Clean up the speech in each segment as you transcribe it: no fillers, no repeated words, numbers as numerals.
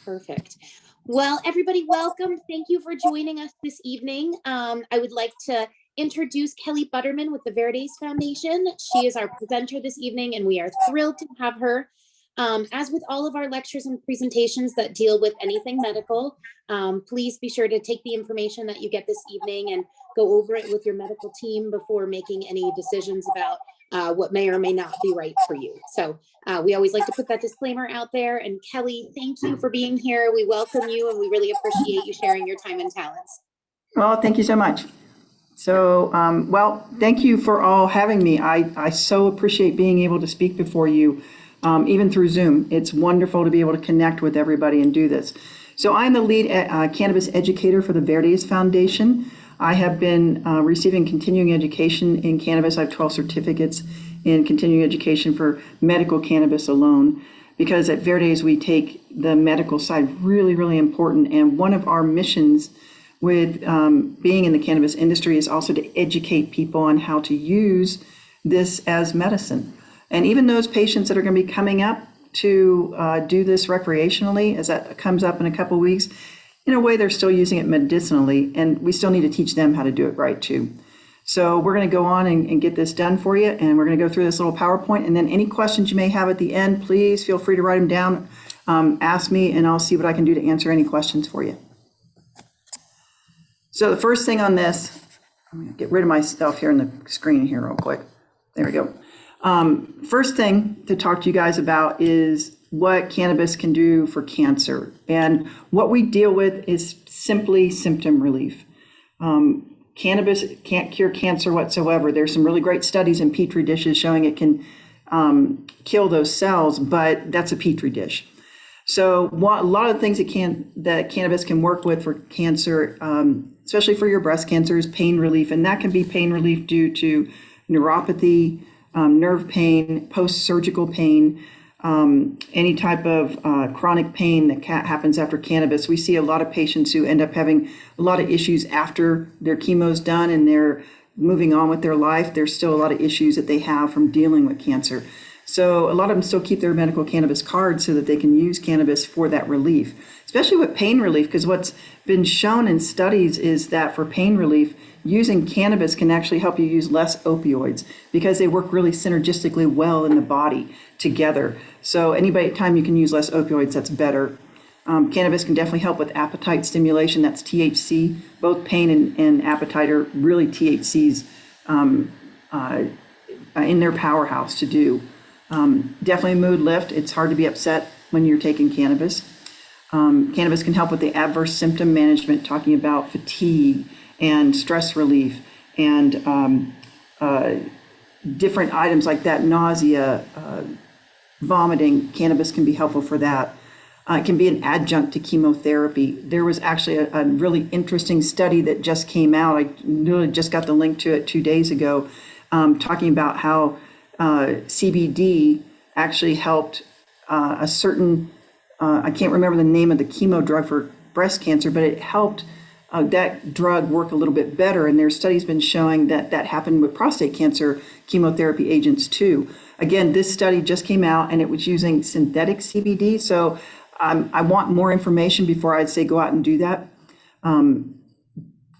Perfect. Well, everybody, welcome. Thank you for joining us this evening. I would like to introduce Kelly Butterman with the Verdes Foundation. She is our presenter this evening, and we are thrilled to have her. As with all of our lectures and presentations that deal with anything medical, please be sure to take the information that you get this evening and go over it with your medical team before making any decisions about what may or may not be right for you. So we always like to put that disclaimer out there. And Kelly, thank you for being here. We welcome you, and we really appreciate you sharing your time and talents. Well, thank you so much. So, well, thank you for all having me. I so appreciate being able to speak before you, even through Zoom. It's wonderful to be able to connect with everybody and do this. So I'm the lead cannabis educator for the Verdes Foundation. I have been receiving continuing education in cannabis. I have 12 certificates in continuing education for medical cannabis alone, because at Verdes we take the medical side really, really important. And one of our missions with being in the cannabis industry is also to educate people on how to use this as medicine. And even those patients that are going to be coming up to do this recreationally, as that comes up in a couple of weeks, in a way, they're still using it medicinally, and we still need to teach them how to do it right, too. So we're going to go on and get this done for you, and we're going to go through this little PowerPoint, and then any questions you may have at the end, please feel free to write them down, ask me, and I'll see what I can do to answer any questions for you. So the first thing on this, I'm going to get rid of my stuff here in the screen here real quick. There we go. First thing to talk to you guys about is what cannabis can do for cancer. And what we deal with is simply symptom relief. Cannabis can't cure cancer whatsoever. There's some really great studies in Petri dishes showing it can kill those cells, but that's a Petri dish. So a lot of the things that cannabis can work with for cancer, especially for your breast cancer, is pain relief. And that can be pain relief due to neuropathy, nerve pain, post-surgical pain, any type of chronic pain that happens after cannabis. We see a lot of patients who end up having a lot of issues after their chemo's done and they're moving on with their life. There's still a lot of issues that they have from dealing with cancer. So a lot of them still keep their medical cannabis cards so that they can use cannabis for that relief, especially with pain relief, because what's been shown in studies is that for pain relief, using cannabis can actually help you use less opioids because they work really synergistically well in the body together. So anytime you can use less opioids, that's better. Cannabis can definitely help with appetite stimulation. That's THC. Both pain and appetite are really THC's in their powerhouse to do. Definitely mood lift. It's hard to be upset when you're taking cannabis. Cannabis can help with the adverse symptom management, talking about fatigue and stress relief and different items like that, nausea, vomiting. Cannabis can be helpful for that. It can be an adjunct to chemotherapy. There was actually a really interesting study that just came out. I literally just got the link to it 2 days ago, talking about how CBD actually helped a certain, I can't remember the name of the chemo drug for breast cancer, but it helped that drug work a little bit better. And there's studies been showing that that happened with prostate cancer chemotherapy agents too. Again, this study just came out and it was using synthetic CBD. So I want more information before I'd say go out and do that.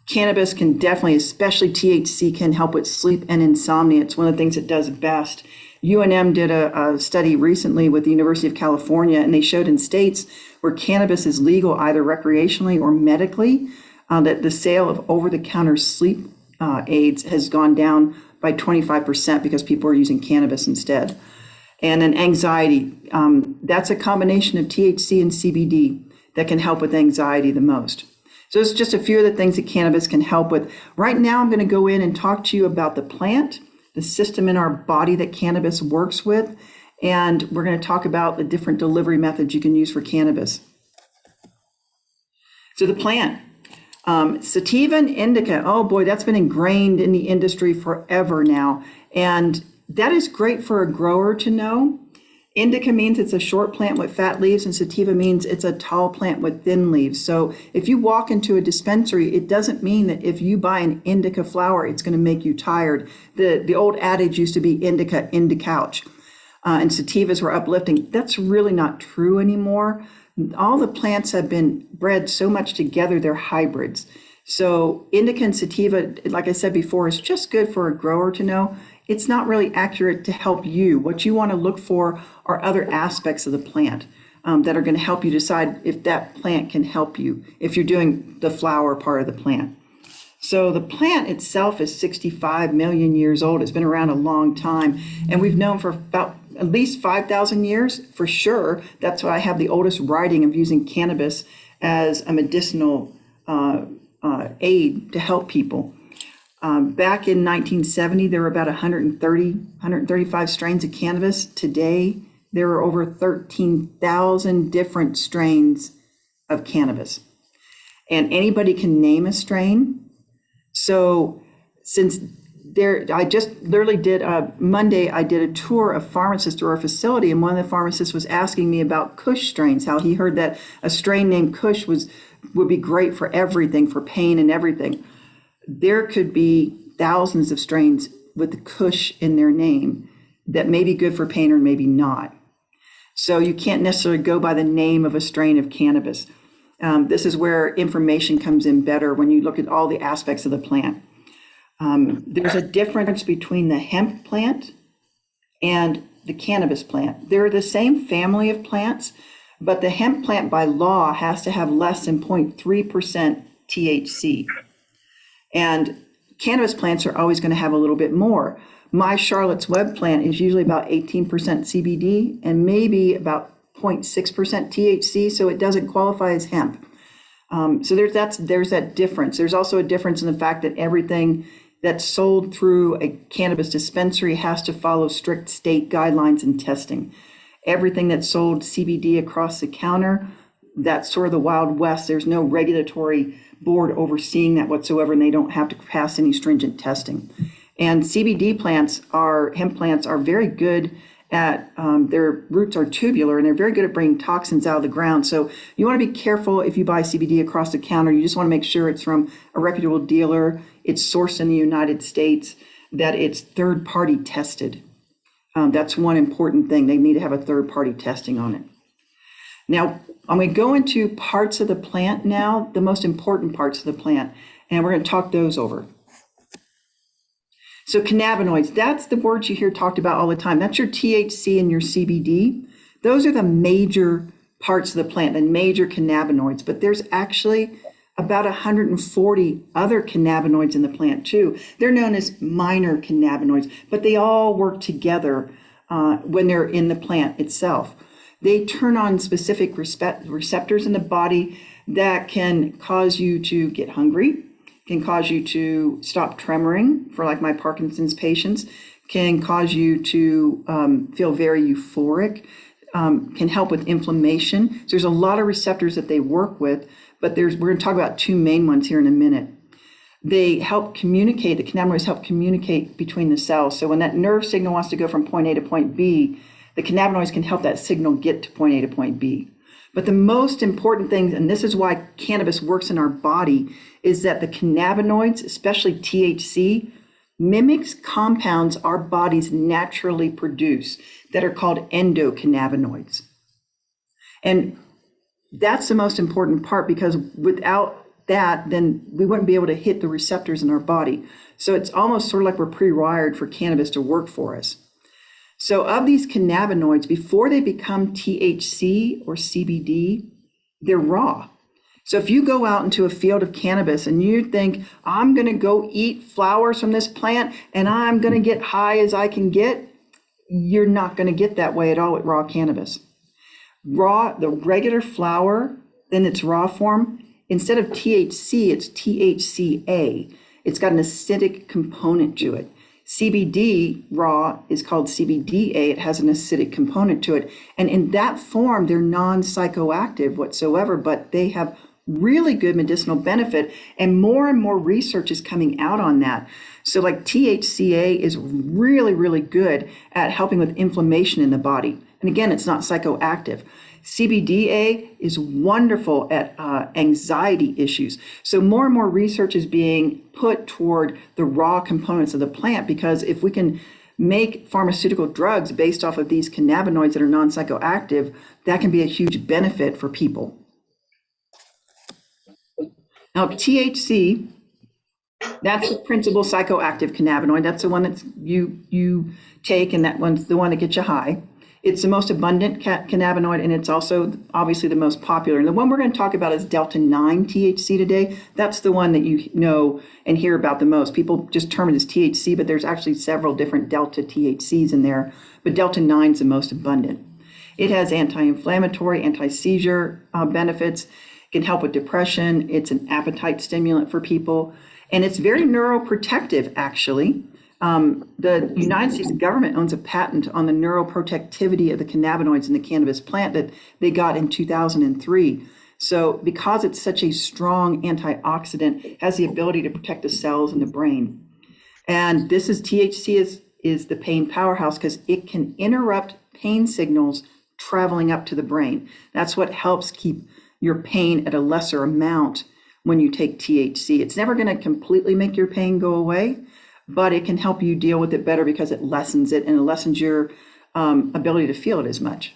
Cannabis can definitely, especially THC, can help with sleep and insomnia. It's one of the things it does best. UNM did a study recently with the University of California, and they showed in states where cannabis is legal either recreationally or medically, that the sale of over-the-counter sleep aids has gone down by 25% because people are using cannabis instead. And then anxiety, that's a combination of THC and CBD that can help with anxiety the most. So it's just a few of the things that cannabis can help with. Right now, I'm going to go in and talk to you about the plant, the system in our body that cannabis works with, and we're going to talk about the different delivery methods you can use for cannabis. So the plant, Sativa and Indica, oh boy, that's been ingrained in the industry forever now. And that is great for a grower to know. Indica means it's a short plant with fat leaves, and sativa means it's a tall plant with thin leaves. So if you walk into a dispensary, it doesn't mean that if you buy an indica flower, it's going to make you tired. The old adage used to be indica, couch, and sativas were uplifting. That's really not true anymore. All the plants have been bred so much together, they're hybrids. So indica and sativa, like I said before, is just good for a grower to know. It's not really accurate to help you. What you want to look for are other aspects of the plant that are going to help you decide if that plant can help you, if you're doing the flower part of the plant. So the plant itself is 65 million years old. It's been around a long time, and we've known for about at least 5,000 years for sure. That's why I have the oldest writing of using cannabis as a medicinal aid to help people. Back in 1970, there were about 135 strains of cannabis. Today, there are over 13,000 different strains of cannabis. And anybody can name a strain. So since I just literally did Monday, I did a tour of pharmacists to our facility, and one of the pharmacists was asking me about Kush strains, how he heard that a strain named Kush would be great for everything, for pain and everything. There could be thousands of strains with the Kush in their name that may be good for pain or maybe not. So you can't necessarily go by the name of a strain of cannabis. This is where information comes in better when you look at all the aspects of the plant. There's a difference between the hemp plant and the cannabis plant. They're the same family of plants, but the hemp plant by law has to have less than 0.3% THC. And cannabis plants are always going to have a little bit more. My Charlotte's Web plant is usually about 18% CBD and maybe about 0.6% THC, so it doesn't qualify as hemp. So there's that difference. There's also a difference in the fact that everything that's sold through a cannabis dispensary has to follow strict state guidelines and testing. Everything that's sold CBD across the counter, that's sort of the Wild West. There's no regulatory board overseeing that whatsoever, and they don't have to pass any stringent testing. And CBD plants hemp plants are very good at, their roots are tubular, and they're very good at bringing toxins out of the ground. So you want to be careful if you buy CBD across the counter. You just want to make sure it's from a reputable dealer, it's sourced in the United States, that it's third-party tested. That's one important thing. They need to have a third-party testing on it. Now, I'm going to go into parts of the plant now, the most important parts of the plant, and we're going to talk those over. So cannabinoids, that's the words you hear talked about all the time. That's your THC and your CBD. Those are the major parts of the plant, the major cannabinoids, but there's actually about 140 other cannabinoids in the plant too. They're known as minor cannabinoids, but they all work together when they're in the plant itself. They turn on specific receptors in the body that can cause you to get hungry, can cause you to stop tremoring for like my Parkinson's patients, can cause you to feel very euphoric, can help with inflammation. So there's a lot of receptors that they work with, but we're going to talk about two main ones here in a minute. They help communicate, the cannabinoids help communicate between the cells. So when that nerve signal wants to go from point A to point B, the cannabinoids can help that signal get to point A to point B. But the most important thing, and this is why cannabis works in our body, is that the cannabinoids, especially THC, mimics compounds our bodies naturally produce that are called endocannabinoids. And that's the most important part, because without that, then we wouldn't be able to hit the receptors in our body. So it's almost sort of like we're pre-wired for cannabis to work for us. So of these cannabinoids, before they become THC or CBD, they're raw. So if you go out into a field of cannabis and you think, I'm going to go eat flowers from this plant and I'm going to get high as I can get, you're not going to get that way at all with raw cannabis. The regular flower in its raw form, instead of THC, it's THCA. It's got an acidic component to it. CBD raw is called CBDA. It has an acidic component to it. And in that form, they're non-psychoactive whatsoever, but they have really good medicinal benefit. And more research is coming out on that. So like THCA is really, really good at helping with inflammation in the body. And again, it's not psychoactive. CBDA is wonderful at anxiety issues. So more and more research is being put toward the raw components of the plant, because if we can make pharmaceutical drugs based off of these cannabinoids that are non-psychoactive, that can be a huge benefit for people. Now, THC, that's the principal psychoactive cannabinoid. That's the one that you take, and that one's the one that gets you high. It's the most abundant cannabinoid, and it's also obviously the most popular. And the one we're going to talk about is delta-9 THC today. That's the one that you know and hear about the most. People just term it as THC, but there's actually several different delta THCs in there. But delta-9 is the most abundant. It has anti-inflammatory, anti-seizure benefits. It can help with depression. It's an appetite stimulant for people. And it's very neuroprotective, actually. The United States government owns a patent on the neuroprotectivity of the cannabinoids in the cannabis plant that they got in 2003. So because it's such a strong antioxidant, it has the ability to protect the cells in the brain. And this is THC is the pain powerhouse because it can interrupt pain signals traveling up to the brain. That's what helps keep your pain at a lesser amount when you take THC. It's never going to completely make your pain go away, but it can help you deal with it better because it lessens it and it lessens your ability to feel it as much.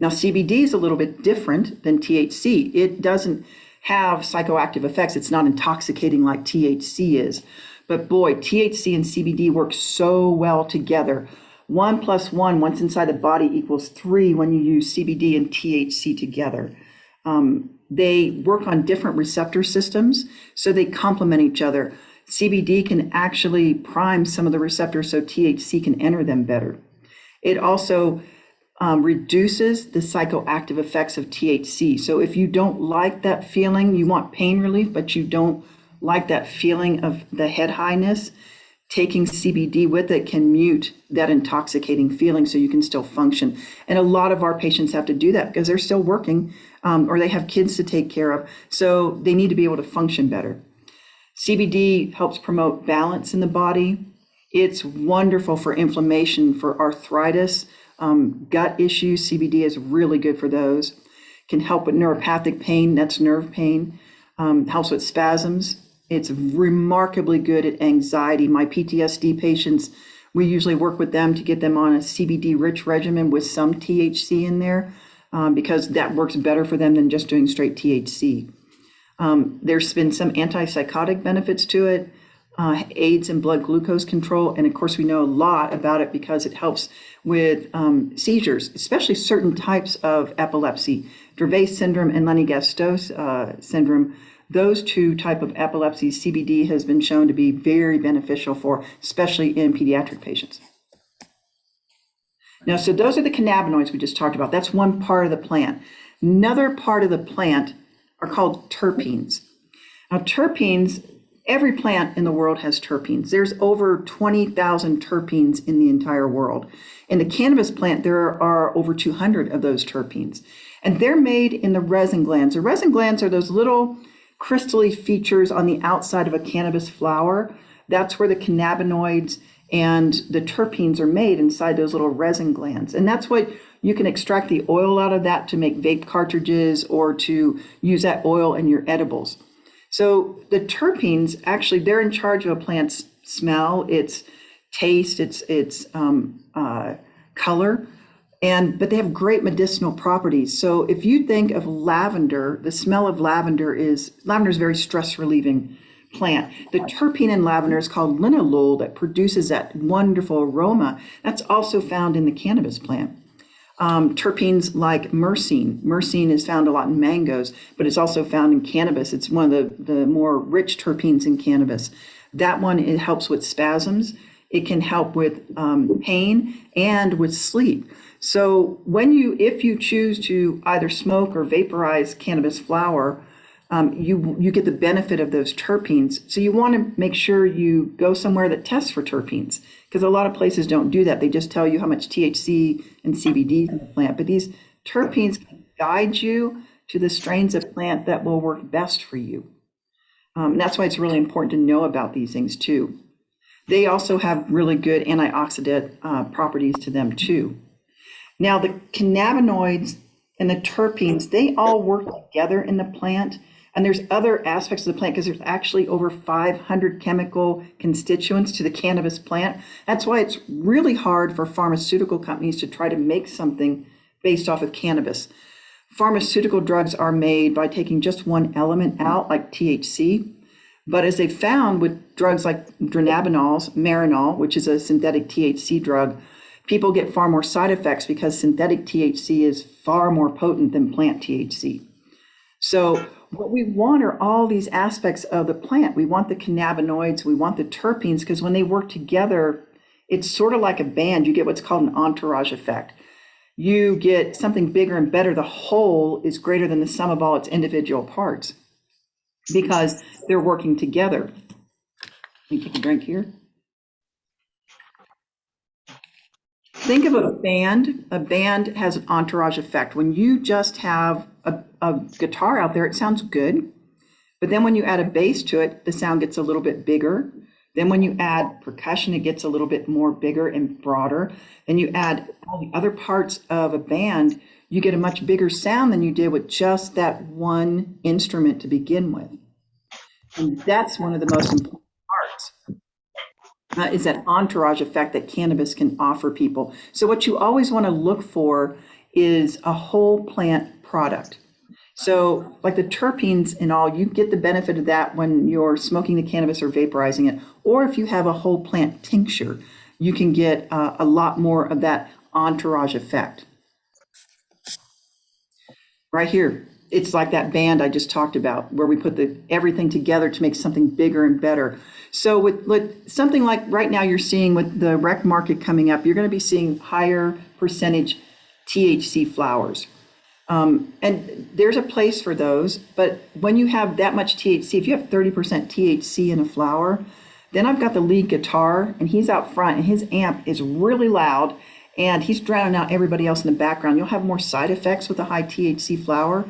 Now, CBD is a little bit different than THC. It doesn't have psychoactive effects. It's not intoxicating like THC is. But boy, THC and CBD work so well together. 1 + 1, once inside the body, equals 3 when you use CBD and THC together. They work on different receptor systems, so they complement each other. CBD can actually prime some of the receptors so THC can enter them better. It also reduces the psychoactive effects of THC. So if you don't like that feeling, you want pain relief, but you don't like that feeling of the head highness, taking CBD with it can mute that intoxicating feeling so you can still function. And a lot of our patients have to do that because they're still working or they have kids to take care of. So they need to be able to function better. CBD helps promote balance in the body. It's wonderful for inflammation, for arthritis, gut issues. CBD is really good for those. Can help with neuropathic pain, that's nerve pain. Helps with spasms. It's remarkably good at anxiety. My PTSD patients, we usually work with them to get them on a CBD-rich regimen with some THC in there because that works better for them than just doing straight THC. There's been some antipsychotic benefits to it, aids in blood glucose control, and of course we know a lot about it because it helps with seizures, especially certain types of epilepsy, Dravet syndrome and Lennox-Gastaut syndrome. Those two type of epilepsy, CBD has been shown to be very beneficial for, especially in pediatric patients. Now, so those are the cannabinoids we just talked about. That's one part of the plant. Another part of the plant are called terpenes. Now, terpenes, every plant in the world has terpenes. There's over 20,000 terpenes in the entire world. In the cannabis plant, there are over 200 of those terpenes. And they're made in the resin glands. The resin glands are those little crystally features on the outside of a cannabis flower. That's where the cannabinoids and the terpenes are made inside those little resin glands. And that's what you can extract the oil out of that to make vape cartridges or to use that oil in your edibles. So the terpenes, actually, they're in charge of a plant's smell, its taste, its color. But they have great medicinal properties. So if you think of lavender, the smell of lavender is very stress relieving plant. The terpene in lavender is called linalool that produces that wonderful aroma. That's also found in the cannabis plant. Terpenes like myrcene. Myrcene is found a lot in mangoes, but it's also found in cannabis. It's one of the more rich terpenes in cannabis. That one, it helps with spasms. It can help with pain and with sleep. So if you choose to either smoke or vaporize cannabis flower, you get the benefit of those terpenes. So you want to make sure you go somewhere that tests for terpenes, because a lot of places don't do that. They just tell you how much THC and CBD is in the plant. But these terpenes can guide you to the strains of plant that will work best for you. And that's why it's really important to know about these things too. They also have really good antioxidant properties to them too. Now, the cannabinoids and the terpenes, they all work together in the plant. And there's other aspects of the plant because there's actually over 500 chemical constituents to the cannabis plant. That's why it's really hard for pharmaceutical companies to try to make something based off of cannabis. Pharmaceutical drugs are made by taking just one element out, like THC. But as they found with drugs like dronabinol, Marinol, which is a synthetic THC drug, people get far more side effects because synthetic THC is far more potent than plant THC. So what we want are all these aspects of the plant. We want the cannabinoids, we want the terpenes, because when they work together, it's sort of like a band. You get what's called an entourage effect. You get something bigger and better. The whole is greater than the sum of all its individual parts because they're working together. Let me take a drink here. Think of a band. A band has an entourage effect. When you just have a guitar out there, it sounds good. But then when you add a bass to it, the sound gets a little bit bigger. Then when you add percussion, it gets a little bit more bigger and broader. Then you add all the other parts of a band, you get a much bigger sound than you did with just that one instrument to begin with. And that's one of the most important parts. Is that entourage effect that cannabis can offer people. So what you always want to look for is a whole plant product. So like the terpenes and all, you get the benefit of that when you're smoking the cannabis or vaporizing it. Or if you have a whole plant tincture, you can get a lot more of that entourage effect. Right here, it's like that band I just talked about, where we put everything together to make something bigger and better. So with something like right now you're seeing with the rec market coming up, you're going to be seeing higher percentage THC flowers. And there's a place for those, but when you have that much THC, if you have 30% THC in a flower, then I've got the lead guitar and he's out front and his amp is really loud and he's drowning out everybody else in the background. You'll have more side effects with a high THC flower.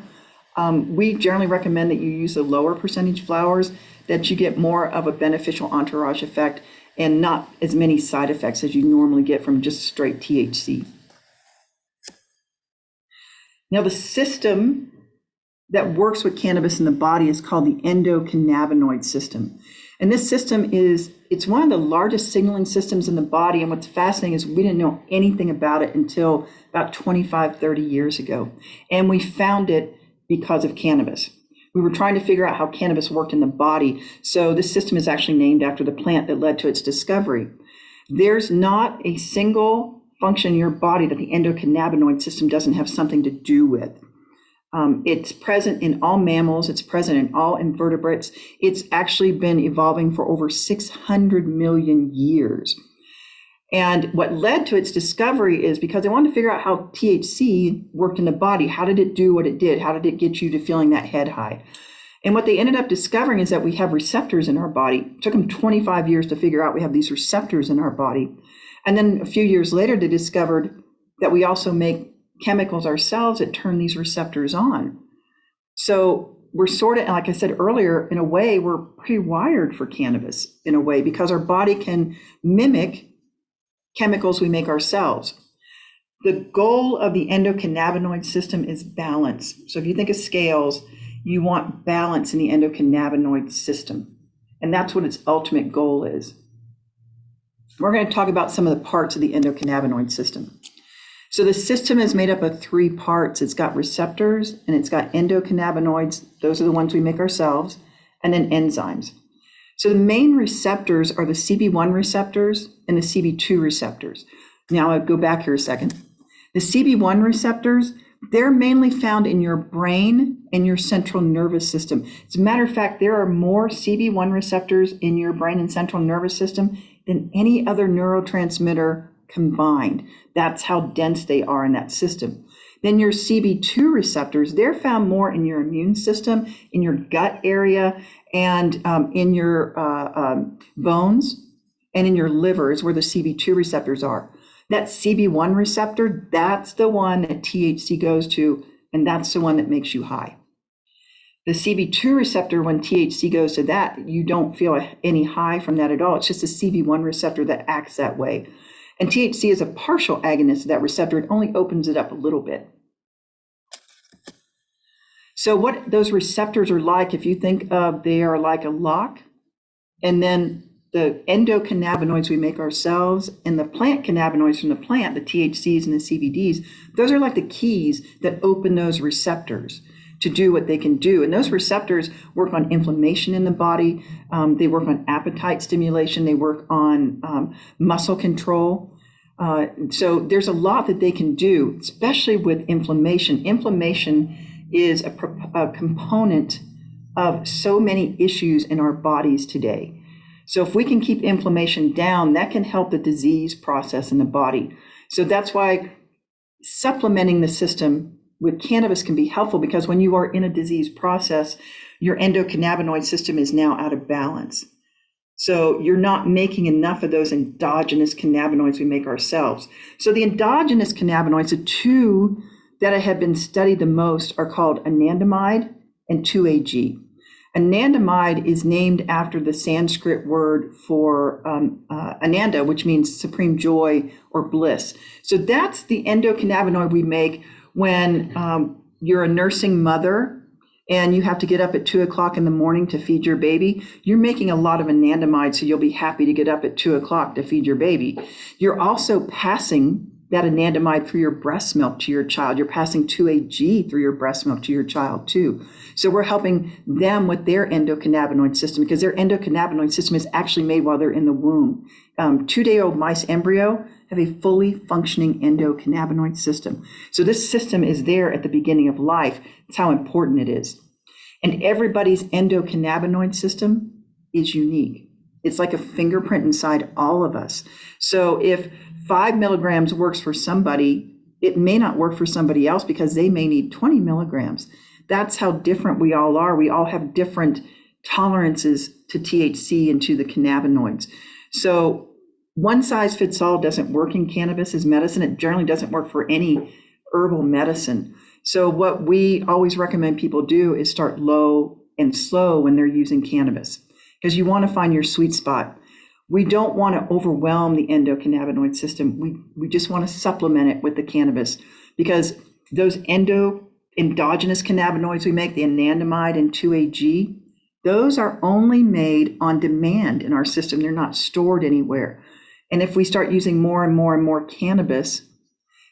We generally recommend that you use the lower percentage flowers, that you get more of a beneficial entourage effect and not as many side effects as you normally get from just straight THC. Now, the system that works with cannabis in the body is called the endocannabinoid system. And this system it's one of the largest signaling systems in the body. And what's fascinating is we didn't know anything about it until about 25, 30 years ago. And we found it because of cannabis. We were trying to figure out how cannabis worked in the body. So this system is actually named after the plant that led to its discovery. There's not a single function in your body that the endocannabinoid system doesn't have something to do with. It's present in all mammals. It's present in all invertebrates. It's actually been evolving for over 600 million years. And what led to its discovery is because they wanted to figure out how THC worked in the body. How did it do what it did? How did it get you to feeling that head high? And what they ended up discovering is that we have receptors in our body. It took them 25 years to figure out we have these receptors in our body. And then a few years later, they discovered that we also make chemicals ourselves that turn these receptors on. So we're sort of, like I said earlier, in a way, we're pre-wired for cannabis in a way because our body can mimic chemicals we make ourselves. The goal of the endocannabinoid system is balance. So if you think of scales, you want balance in the endocannabinoid system. And that's what its ultimate goal is. We're going to talk about some of the parts of the endocannabinoid system. So the system is made up of 3 parts. It's got receptors and it's got endocannabinoids. Those are the ones we make ourselves, and then enzymes. So the main receptors are the CB1 receptors and the CB2 receptors. Now I'll go back here a second. The CB1 receptors, they're mainly found in your brain and your central nervous system. As a matter of fact, there are more CB1 receptors in your brain and central nervous system than any other neurotransmitter combined. That's how dense they are in that system. Then your CB2 receptors, they're found more in your immune system, in your gut area, and in your bones and in your liver is where the CB2 receptors are. That CB1 receptor, that's the one that THC goes to, and that's the one that makes you high. The CB2 receptor, when THC goes to that, you don't feel any high from that at all. It's just a CB1 receptor that acts that way. And THC is a partial agonist of that receptor. It only opens it up a little bit. So what those receptors are like, if you think of, they are like a lock, and then the endocannabinoids we make ourselves and the plant cannabinoids from the plant, the THCs and the CBDs, those are like the keys that open those receptors to do what they can do. And those receptors work on inflammation in the body. They work on appetite stimulation. They work on muscle control. So there's a lot that they can do, especially with inflammation. Inflammation is a component of so many issues in our bodies today. So if we can keep inflammation down, that can help the disease process in the body. So that's why supplementing the system with cannabis can be helpful, because when you are in a disease process, your endocannabinoid system is now out of balance. So you're not making enough of those endogenous cannabinoids we make ourselves. So the endogenous cannabinoids, the two that have been studied the most, are called anandamide and 2-AG. Anandamide is named after the Sanskrit word for ananda, which means supreme joy or bliss. So that's the endocannabinoid we make when you're a nursing mother and you have to get up at 2 o'clock in the morning to feed your baby. You're making a lot of anandamide, so you'll be happy to get up at 2 o'clock to feed your baby. You're also passing that anandamide through your breast milk to your child. You're passing 2-AG through your breast milk to your child too. So we're helping them with their endocannabinoid system, because their endocannabinoid system is actually made while they're in the womb. 2-day-old mice embryo have a fully functioning endocannabinoid system. So this system is there at the beginning of life. It's how important it is. And everybody's endocannabinoid system is unique. It's like a fingerprint inside all of us. So if 5 milligrams works for somebody, it may not work for somebody else because they may need 20 milligrams. That's how different we all are. We all have different tolerances to THC and to the cannabinoids. So one size fits all doesn't work in cannabis as medicine. It generally doesn't work for any herbal medicine. So what we always recommend people do is start low and slow when they're using cannabis, because you want to find your sweet spot. We don't want to overwhelm the endocannabinoid system. We just want to supplement it with the cannabis, because those endogenous cannabinoids we make, the anandamide and 2-AG, those are only made on demand in our system. They're not stored anywhere. And if we start using more and more and more cannabis,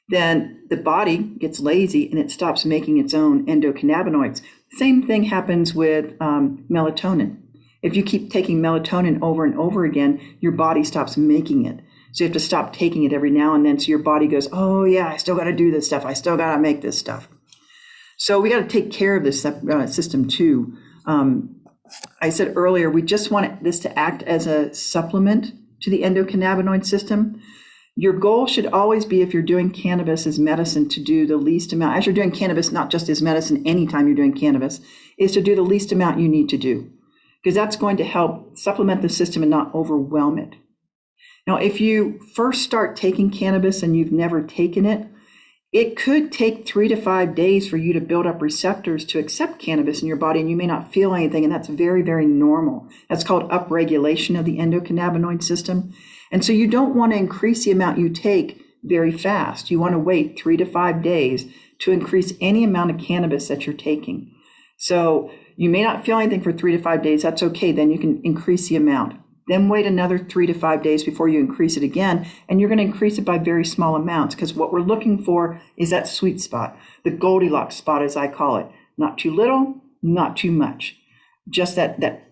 then the body gets lazy and it stops making its own endocannabinoids. Same thing happens with melatonin. If you keep taking melatonin over and over again, your body stops making it. So you have to stop taking it every now and then. So your body goes, oh yeah, I still got to do this stuff. I still got to make this stuff. So we got to take care of this system too. I said earlier, we just want this to act as a supplement to the endocannabinoid system. Your goal should always be, if you're doing cannabis as medicine, to do the least amount. As you're doing cannabis, not just as medicine, anytime you're doing cannabis, is to do the least amount you need to do, because that's going to help supplement the system and not overwhelm it. Now, if you first start taking cannabis and you've never taken it, it could take 3 to 5 days for you to build up receptors to accept cannabis in your body, and you may not feel anything, and that's very, very normal. That's called upregulation of the endocannabinoid system. And so you don't want to increase the amount you take very fast. You want to wait 3 to 5 days to increase any amount of cannabis that you're taking. So you may not feel anything for 3 to 5 days. That's okay. Then you can increase the amount. Then wait another 3 to 5 days before you increase it again. And you're going to increase it by very small amounts, because what we're looking for is that sweet spot, the Goldilocks spot, as I call it. Not too little, not too much. Just that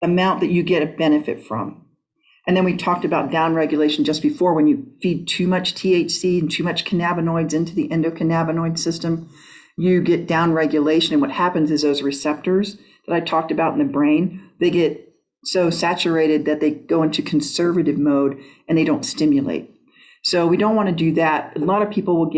amount that you get a benefit from. And then we talked about downregulation just before. When you feed too much THC and too much cannabinoids into the endocannabinoid system, you get downregulation. And what happens is those receptors that I talked about in the brain, they get so saturated that they go into conservative mode and they don't stimulate. So we don't want to do that. A lot of people will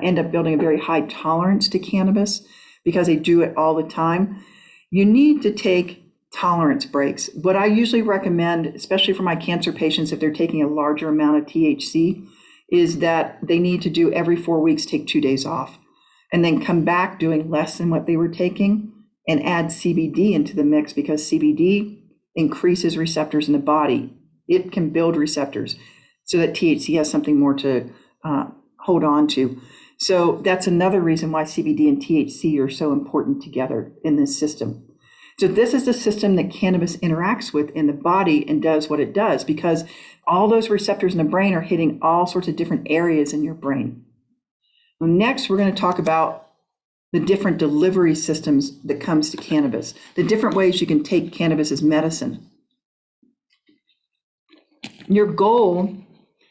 end up building a very high tolerance to cannabis because they do it all the time. You need to take tolerance breaks. What I usually recommend, especially for my cancer patients, if they're taking a larger amount of THC, is that they need to do every 4 weeks, take 2 days off, and then come back doing less than what they were taking and add CBD into the mix, because CBD increases receptors in the body. It can build receptors so that THC has something more to hold on to. So that's another reason why CBD and THC are so important together in this system. So this is the system that cannabis interacts with in the body and does what it does, because all those receptors in the brain are hitting all sorts of different areas in your brain. Well, next, we're going to talk about the different delivery systems that comes to cannabis, the different ways you can take cannabis as medicine. Your goal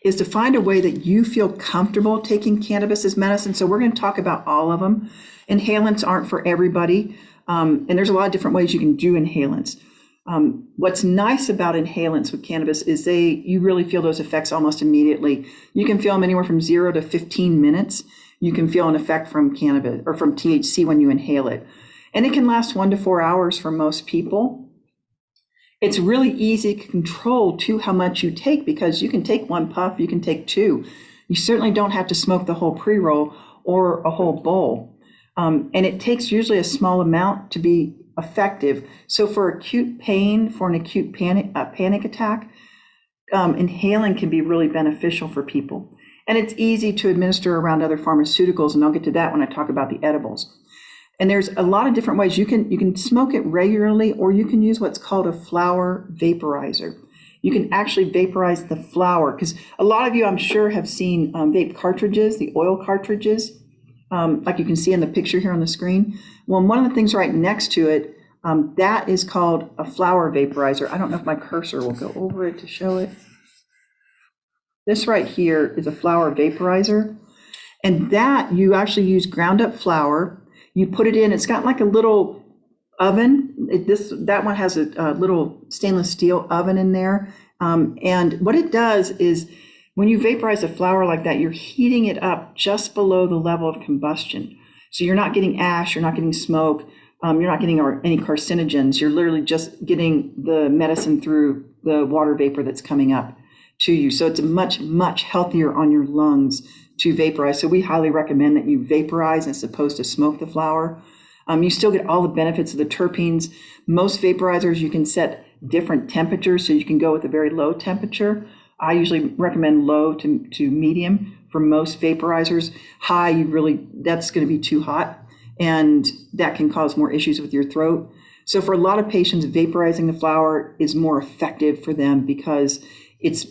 is to find a way that you feel comfortable taking cannabis as medicine. So we're going to talk about all of them. Inhalants aren't for everybody. And there's a lot of different ways you can do inhalants. What's nice about inhalants with cannabis is you really feel those effects almost immediately. You can feel them anywhere from 0 to 15 minutes. You can feel an effect from cannabis or from THC when you inhale it. And it can last 1 to 4 hours for most people. It's really easy to control too how much you take, because you can take 1 puff, you can take 2. You certainly don't have to smoke the whole pre-roll or a whole bowl. And it takes usually a small amount to be effective. So for acute pain, for an acute panic attack, inhaling can be really beneficial for people. And it's easy to administer around other pharmaceuticals, and I'll get to that when I talk about the edibles. And there's a lot of different ways. You can smoke it regularly, or you can use what's called a flower vaporizer. You can actually vaporize the flower, because a lot of you, I'm sure, have seen vape cartridges, the oil cartridges, like you can see in the picture here on the screen. Well, one of the things right next to it, that is called a flower vaporizer. I don't know if my cursor will go over it to show it. This right here is a flower vaporizer. And that you actually use ground up flour. You put it in, it's got like a little oven. That one has a little stainless steel oven in there. And what it does is when you vaporize a flower like that, you're heating it up just below the level of combustion. So you're not getting ash, you're not getting smoke, you're not getting any carcinogens. You're literally just getting the medicine through the water vapor that's coming up to you. So it's much, much healthier on your lungs to vaporize. So we highly recommend that you vaporize as opposed to smoke the flower. You still get all the benefits of the terpenes. Most vaporizers, you can set different temperatures, so you can go with a very low temperature. I usually recommend low to medium for most vaporizers. High, that's going to be too hot, and that can cause more issues with your throat. So for a lot of patients, vaporizing the flower is more effective for them because it's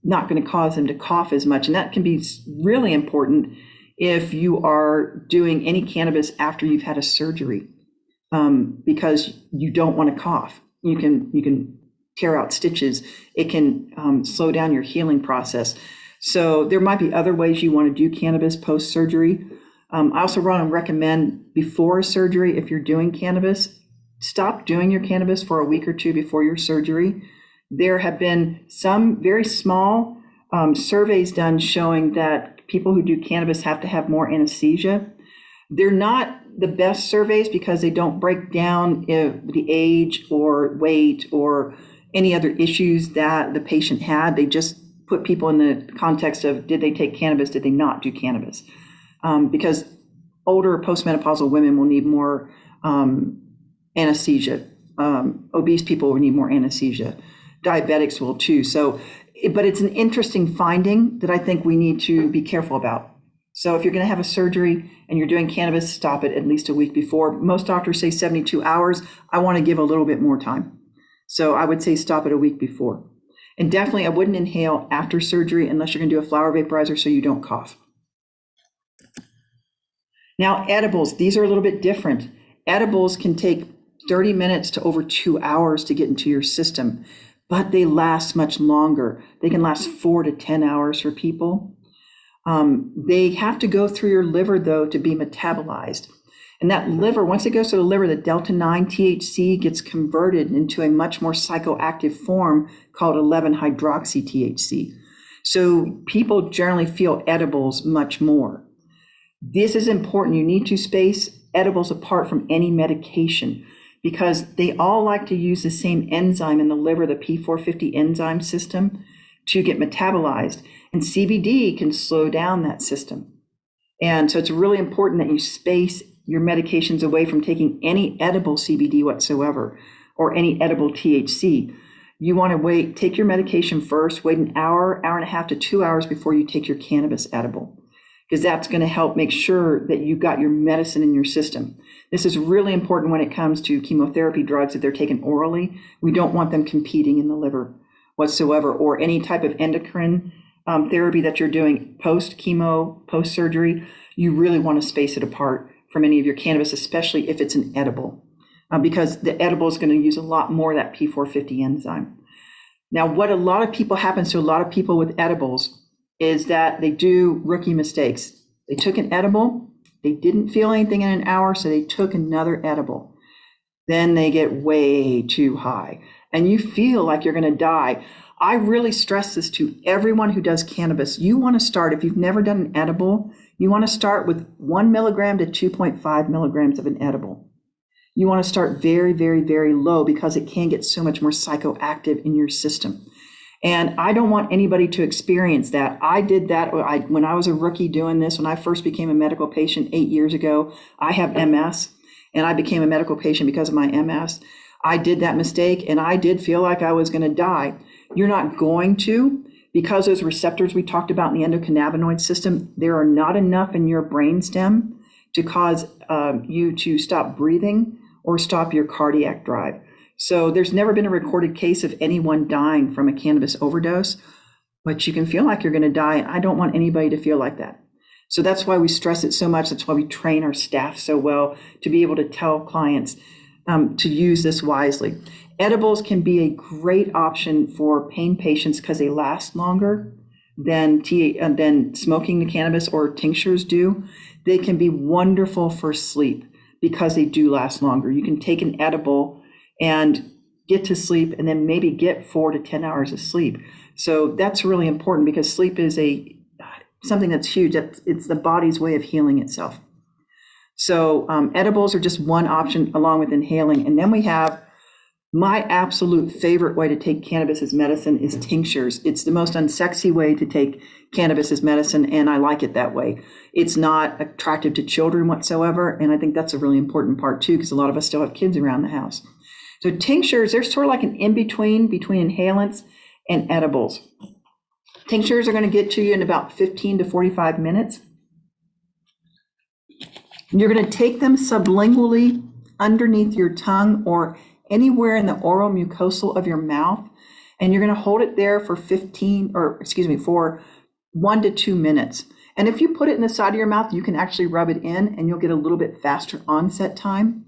not going to cause them to cough as much. And that can be really important if you are doing any cannabis after you've had a surgery, because you don't want to cough. You can tear out stitches. It can slow down your healing process. So there might be other ways you want to do cannabis post-surgery. I also want to recommend before surgery, if you're doing cannabis, stop doing your cannabis for a week or two before your surgery. There have been some very small surveys done showing that people who do cannabis have to have more anesthesia. They're not the best surveys because they don't break down the age or weight or any other issues that the patient had. They just put people in the context of, did they take cannabis, did they not do cannabis? Because older postmenopausal women will need more anesthesia. Obese people will need more anesthesia. Diabetics will too. So, but it's an interesting finding that I think we need to be careful about. So if you're going to have a surgery and you're doing cannabis, stop it at least a week before. Most doctors say 72 hours. I want to give a little bit more time. So I would say stop it a week before. And definitely I wouldn't inhale after surgery unless you're going to do a flower vaporizer so you don't cough. Now, edibles, these are a little bit different. Edibles can take 30 minutes to over 2 hours to get into your system, but they last much longer. They can last 4 to 10 hours for people. They have to go through your liver, though, to be metabolized. And that liver, once it goes to the liver, the delta-9 THC gets converted into a much more psychoactive form called 11-hydroxy-THC. So people generally feel edibles much more. This is important. You need to space edibles apart from any medication because they all like to use the same enzyme in the liver, the P450 enzyme system, to get metabolized. And CBD can slow down that system. And so it's really important that you space your medications away from taking any edible CBD whatsoever or any edible THC. You want to take your medication first, wait an hour, hour and a half to 2 hours before you take your cannabis edible. because that's going to help make sure that you've got your medicine in your system. This is really important when it comes to chemotherapy drugs that they're taken orally. We don't want them competing in the liver whatsoever, or any type of endocrine therapy that you're doing post-chemo, post-surgery. You really want to space it apart from any of your cannabis, especially if it's an edible, because the edible is going to use a lot more of that P450 enzyme. Now, what a lot of people happens to a lot of people with edibles is that they do rookie mistakes. They took an edible, they didn't feel anything in an hour, so they took another edible. Then they get way too high, and you feel like you're going to die. I really stress this to everyone who does cannabis. You want to start, if you've never done an edible, you want to start with 1 milligram to 2.5 milligrams of an edible. You want to start very, very, very low because it can get so much more psychoactive in your system. And I don't want anybody to experience that. I did that when I was a rookie doing this. When I first became a medical patient 8 years ago, I have MS, and I became a medical patient because of my MS. I did that mistake, and I did feel like I was going to die. You're not going to, because those receptors we talked about in the endocannabinoid system, there are not enough in your brainstem to cause you to stop breathing or stop your cardiac drive. So there's never been a recorded case of anyone dying from a cannabis overdose, but you can feel like you're going to die. And I don't want anybody to feel like that. So that's why we stress it so much. That's why we train our staff so well to be able to tell clients to use this wisely. Edibles can be a great option for pain patients because they last longer than smoking the cannabis or tinctures do. They can be wonderful for sleep because they do last longer. You can take an edible and get to sleep and then maybe get 4 to 10 hours of sleep. So that's really important because sleep is something that's huge. It's the body's way of healing itself. So edibles are just one option along with inhaling. And then we have my absolute favorite way to take cannabis as medicine is tinctures. It's the most unsexy way to take cannabis as medicine, and I like it that way. It's not attractive to children whatsoever, and I think that's a really important part too, because a lot of us still have kids around the house. So tinctures, they're sort of like an in-between between inhalants and edibles. Tinctures are going to get to you in about 15 to 45 minutes. You're going to take them sublingually underneath your tongue or anywhere in the oral mucosal of your mouth, and you're going to hold it there for 1 to 2 minutes. And if you put it in the side of your mouth, you can actually rub it in and you'll get a little bit faster onset time.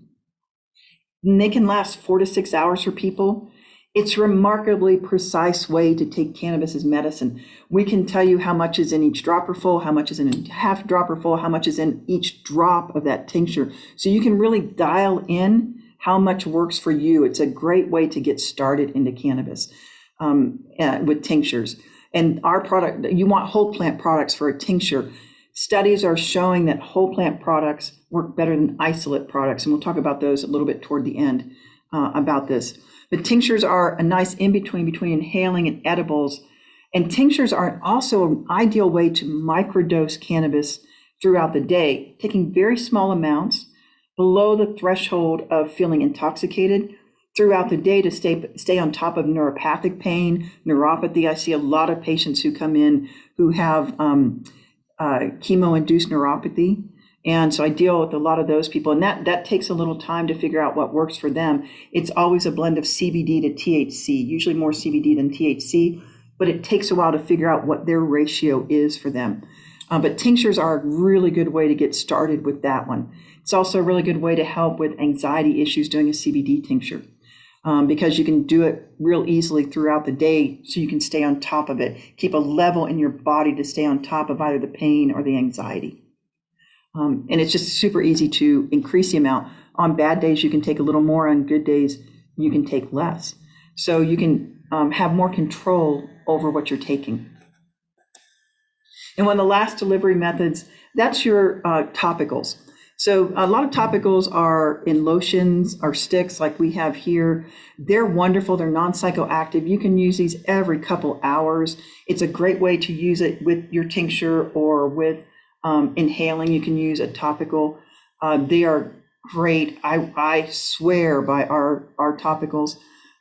And they can last 4 to 6 hours for people. It's a remarkably precise way to take cannabis as medicine. We can tell you how much is in each dropper full, how much is in a half dropper full, how much is in each drop of that tincture. So you can really dial in how much works for you. It's a great way to get started into cannabis with tinctures. And our product, you want whole plant products for a tincture. Studies are showing that whole plant products work better than isolate products. And we'll talk about those a little bit toward the end about this. But tinctures are a nice in-between between inhaling and edibles. And tinctures are also an ideal way to microdose cannabis throughout the day, taking very small amounts below the threshold of feeling intoxicated throughout the day to stay on top of neuropathic pain, neuropathy. I see a lot of patients who come in who have chemo-induced neuropathy. And so I deal with a lot of those people, and that takes a little time to figure out what works for them. It's always a blend of CBD to THC, usually more CBD than THC, but it takes a while to figure out what their ratio is for them. But tinctures are a really good way to get started with that one. It's also a really good way to help with anxiety issues doing a CBD tincture because you can do it real easily throughout the day so you can stay on top of it, keep a level in your body to stay on top of either the pain or the anxiety. And it's just super easy to increase the amount. On bad days, you can take a little more. On good days, you can take less. So you can have more control over what you're taking. And one of the last delivery methods, that's your topicals. So a lot of topicals are in lotions or sticks like we have here. They're wonderful. They're non-psychoactive. You can use these every couple hours. It's a great way to use it with your tincture or with inhaling. You can use a topical. They are great. I swear by our topicals.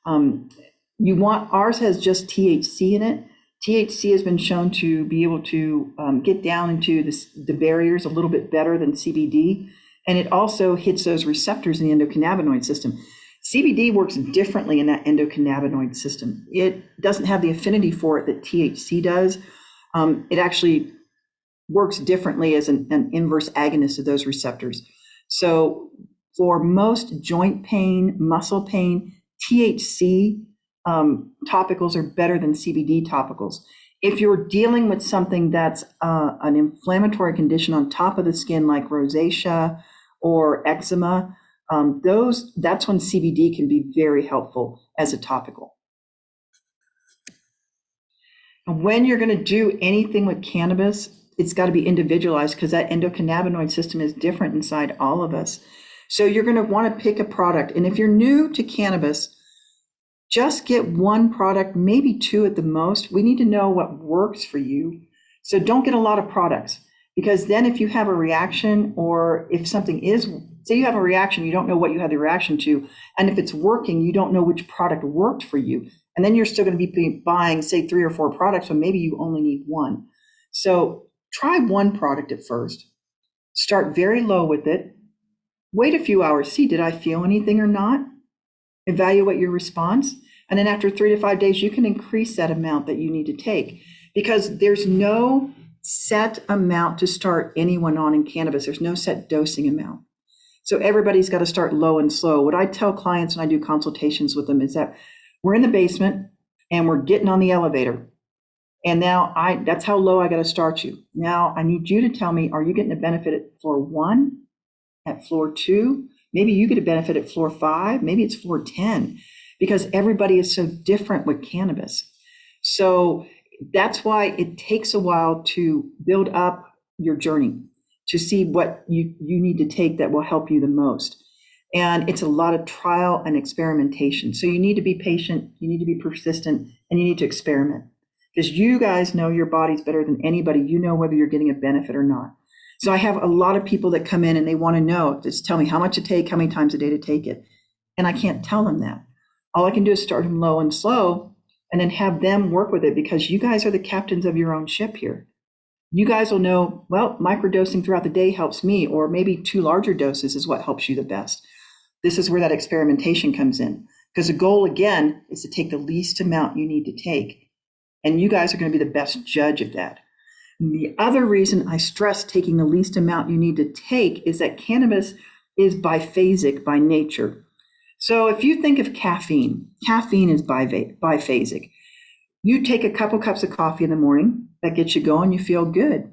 Ours has just THC in it. THC has been shown to be able to get down into the barriers a little bit better than CBD, and it also hits those receptors in the endocannabinoid system. CBD works differently in that endocannabinoid system. It doesn't have the affinity for it that THC does. It actually works differently as an inverse agonist of those receptors. So for most joint pain, muscle pain, THC topicals are better than CBD topicals. If you're dealing with something that's an inflammatory condition on top of the skin, like rosacea or eczema, that's when CBD can be very helpful as a topical. And when you're going to do anything with cannabis, it's got to be individualized because that endocannabinoid system is different inside all of us. So you're going to want to pick a product. And if you're new to cannabis, just get one product, maybe two at the most. We need to know what works for you. So don't get a lot of products, because then if you have a reaction, or if something is, say you have a reaction, you don't know what you had the reaction to. And if it's working, you don't know which product worked for you. And then you're still going to be buying, say, 3 or 4 products, so maybe you only need one. So try one product at first. Start very low with it. Wait a few hours, see, did I feel anything or not? Evaluate your response. And then after 3 to 5 days, you can increase that amount that you need to take, because there's no set amount to start anyone on in cannabis. There's no set dosing amount. So everybody's got to start low and slow. What I tell clients when I do consultations with them is that we're in the basement and we're getting on the elevator. And now that's how low I got to start you. Now I need you to tell me, are you getting a benefit at floor 1, at floor 2? Maybe you get a benefit at floor 5, maybe it's floor 10, because everybody is so different with cannabis. So that's why it takes a while to build up your journey, to see what you need to take that will help you the most. And it's a lot of trial and experimentation. So you need to be patient, you need to be persistent, and you need to experiment, because you guys know your bodies better than anybody. You know whether you're getting a benefit or not. So I have a lot of people that come in and they want to know, just tell me how much to take, how many times a day to take it. And I can't tell them that. All I can do is start them low and slow and then have them work with it, because you guys are the captains of your own ship here. You guys will know, well, microdosing throughout the day helps me, or maybe 2 larger doses is what helps you the best. This is where that experimentation comes in, because the goal, again, is to take the least amount you need to take. And you guys are going to be the best judge of that. The other reason I stress taking the least amount you need to take is that cannabis is biphasic by nature. So if you think of caffeine is biphasic. You take a couple cups of coffee in the morning, that gets you going, you feel good.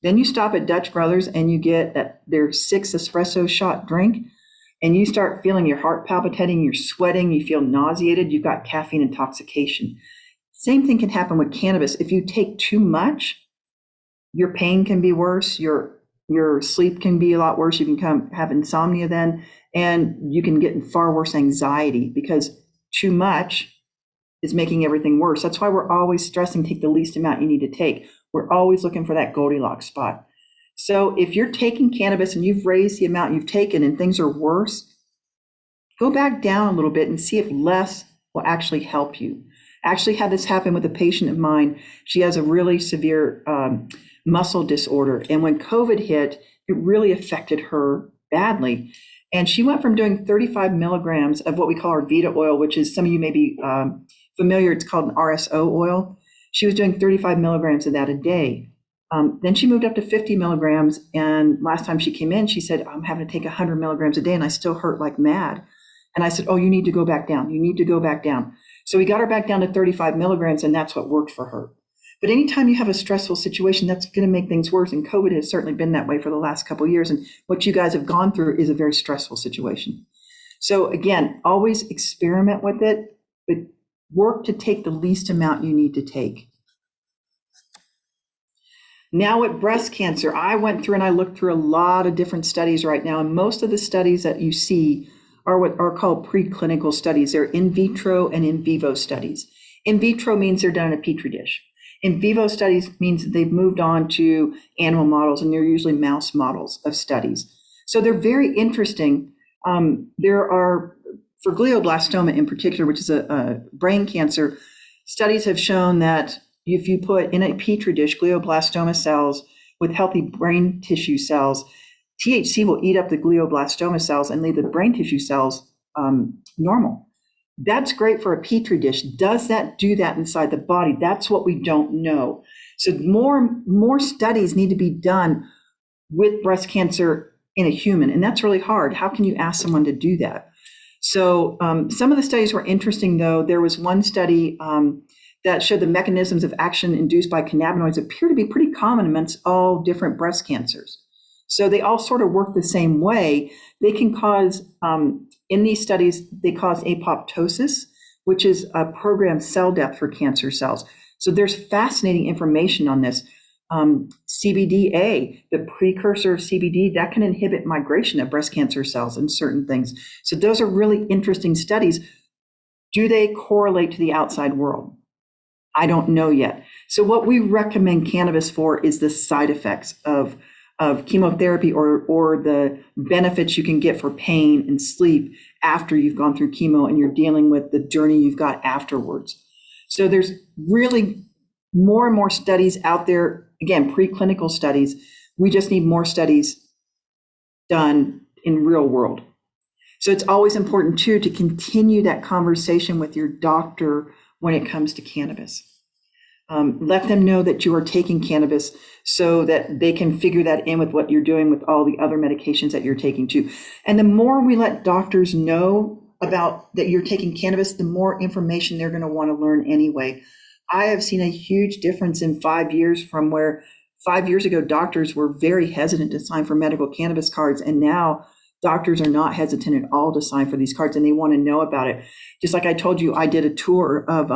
Then you stop at Dutch Brothers and you get their 6 espresso shot drink, and you start feeling your heart palpitating, you're sweating, you feel nauseated, you've got caffeine intoxication. Same thing can happen with cannabis. If you take too much, your pain can be worse, your sleep can be a lot worse, you can have insomnia then, and you can get far worse anxiety, because too much is making everything worse. That's why we're always stressing, take the least amount you need to take. We're always looking for that Goldilocks spot. So if you're taking cannabis and you've raised the amount you've taken and things are worse, go back down a little bit and see if less will actually help you. I actually had this happen with a patient of mine. She has a really severe muscle disorder. And when COVID hit, it really affected her badly. And she went from doing 35 milligrams of what we call our Vita oil, which is, some of you may be familiar, it's called an RSO oil. She was doing 35 milligrams of that a day. Then she moved up to 50 milligrams. And last time she came in, she said, I'm having to take 100 milligrams a day and I still hurt like mad. And I said, oh, you need to go back down. You need to go back down. So we got her back down to 35 milligrams, and that's what worked for her. But anytime you have a stressful situation, that's going to make things worse. And COVID has certainly been that way for the last couple of years. And what you guys have gone through is a very stressful situation. So again, always experiment with it, but work to take the least amount you need to take. Now with breast cancer, I went through and I looked through a lot of different studies right now. And most of the studies that you see are what are called preclinical studies. They're in vitro and in vivo studies. In vitro means they're done in a petri dish. In vivo studies means that they've moved on to animal models, and they're usually mouse models of studies. So they're very interesting. There are, for glioblastoma in particular, which is a brain cancer, studies have shown that if you put in a petri dish glioblastoma cells with healthy brain tissue cells, THC will eat up the glioblastoma cells and leave the brain tissue cells normal. That's great for a petri dish. Does that do that inside the body? That's what we don't know. So more studies need to be done with breast cancer in a human, and that's really hard. How can you ask someone to do that? So some of the studies were interesting, though. There was one study that showed the mechanisms of action induced by cannabinoids appear to be pretty common amongst all different breast cancers. So they all sort of work the same way. They can cause, in these studies, they cause apoptosis, which is a programmed cell death for cancer cells. So there's fascinating information on this. CBDA, the precursor of CBD, that can inhibit migration of breast cancer cells and certain things. So those are really interesting studies. Do they correlate to the outside world? I don't know yet. So what we recommend cannabis for is the side effects of chemotherapy or the benefits you can get for pain and sleep after you've gone through chemo and you're dealing with the journey you've got afterwards. So there's really more and more studies out there, again, preclinical studies. We just need more studies done in real world. So it's always important too to continue that conversation with your doctor when it comes to cannabis. Let them know that you are taking cannabis so that they can figure that in with what you're doing with all the other medications that you're taking too. And the more we let doctors know about that you're taking cannabis, the more information they're going to want to learn anyway. I have seen a huge difference in 5 years from where 5 years ago, doctors were very hesitant to sign for medical cannabis cards. And now doctors are not hesitant at all to sign for these cards and they want to know about it. Just like I told you, I did a tour of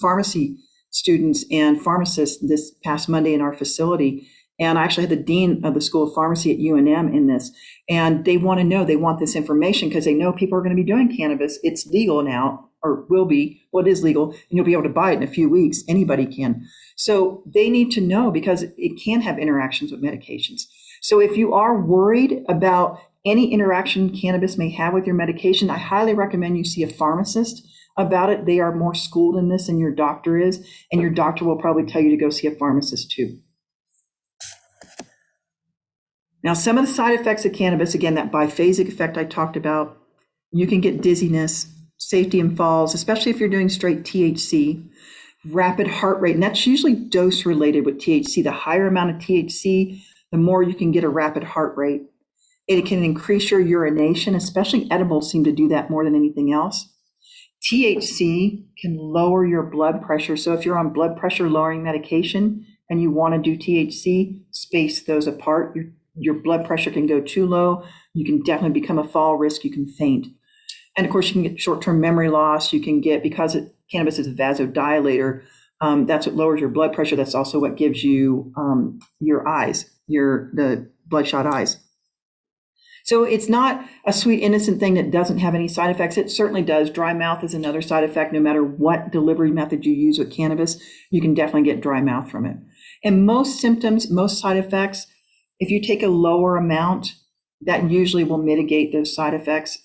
pharmacy students and pharmacists this past Monday in our facility. And I actually had the dean of the School of Pharmacy at UNM in this. And they want to know, they want this information because they know people are going to be doing cannabis. It's legal now, or will be. Well, it is legal, and you'll be able to buy it in a few weeks. Anybody can. So they need to know because it can have interactions with medications. So if you are worried about any interaction cannabis may have with your medication, I highly recommend you see a pharmacist about it. They are more schooled in this than your doctor is, and your doctor will probably tell you to go see a pharmacist too. Now, some of the side effects of cannabis, again, that biphasic effect I talked about, you can get dizziness, safety and falls, especially if you're doing straight THC, rapid heart rate, and that's usually dose related with THC. The higher amount of THC, the more you can get a rapid heart rate. It can increase your urination, especially edibles seem to do that more than anything else. THC can lower your blood pressure. So if you're on blood pressure lowering medication and you want to do THC, space those apart. Your blood pressure can go too low. You can definitely become a fall risk. You can faint. And of course, you can get short-term memory loss. You can get, because cannabis is a vasodilator, that's what lowers your blood pressure. That's also what gives you your eyes, the bloodshot eyes. So it's not a sweet, innocent thing that doesn't have any side effects. It certainly does. Dry mouth is another side effect. No matter what delivery method you use with cannabis, you can definitely get dry mouth from it. And most symptoms, most side effects, if you take a lower amount, that usually will mitigate those side effects.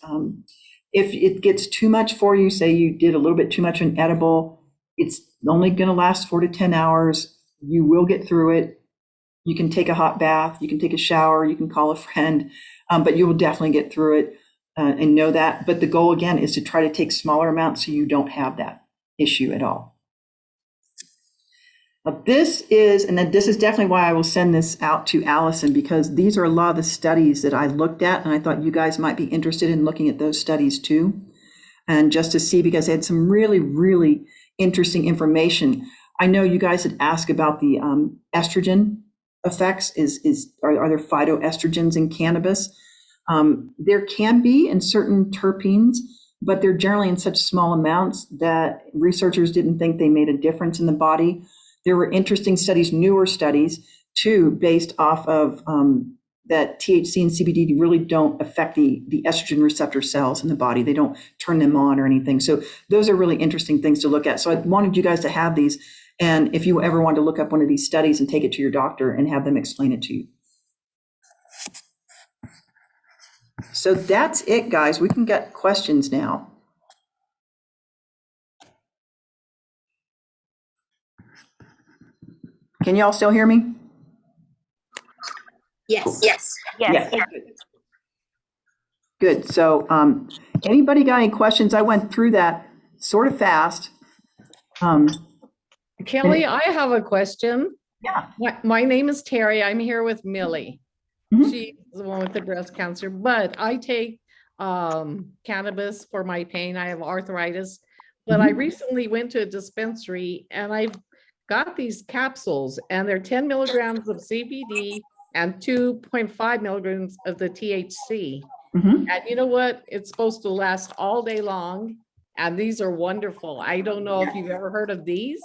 If it gets too much for you, say you did a little bit too much of an edible, it's only going to last 4 to 10 hours. You will get through it. You can take a hot bath, you can take a shower, you can call a friend, but you will definitely get through it and know that. But the goal, again, is to try to take smaller amounts so you don't have that issue at all. Now, this is definitely why I will send this out to Allison, because these are a lot of the studies that I looked at, and I thought you guys might be interested in looking at those studies too. And just to see, because they had some really, really interesting information. I know you guys had asked about the estrogen effects. Are there phytoestrogens in cannabis? There can be in certain terpenes, but they're generally in such small amounts that researchers didn't think they made a difference in the body. There were interesting studies, newer studies too, based off of that THC and CBD really don't affect the estrogen receptor cells in the body. They don't turn them on or anything. So those are really interesting things to look at. So I wanted you guys to have these. And if you ever want to look up one of these studies and take it to your doctor and have them explain it to you. So that's it, guys. We can get questions now. Can you all still hear me? Yes. Yes. Yes. Good. So anybody got any questions? I went through that sort of fast. Kelly, I have a question. Yeah. My name is Terry. I'm here with Millie. Mhm. She's the one with the breast cancer, but I take cannabis for my pain. I have arthritis, but I recently went to a dispensary and I've got these capsules and they're 10 milligrams of CBD and 2.5 milligrams of the THC. Mhm. And you know what? It's supposed to last all day long. And these are wonderful. I don't know if you've ever heard of these,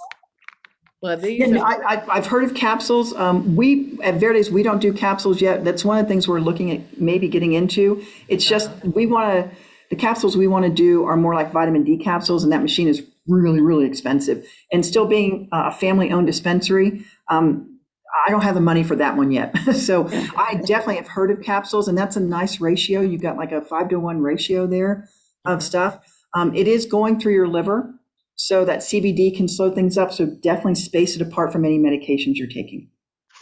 but these Yeah, no, are, I've heard of capsules. We at Verdes, we don't do capsules yet. That's one of the things we're looking at maybe getting into. It's just the capsules we want to do are more like vitamin D capsules, and that machine is really, really expensive. And still being a family-owned dispensary, I don't have the money for that one yet. So I definitely have heard of capsules, and that's a nice ratio. You've got like a 5-to-1 ratio there of stuff. It is going through your liver, so that CBD can slow things up. So definitely space it apart from any medications you're taking.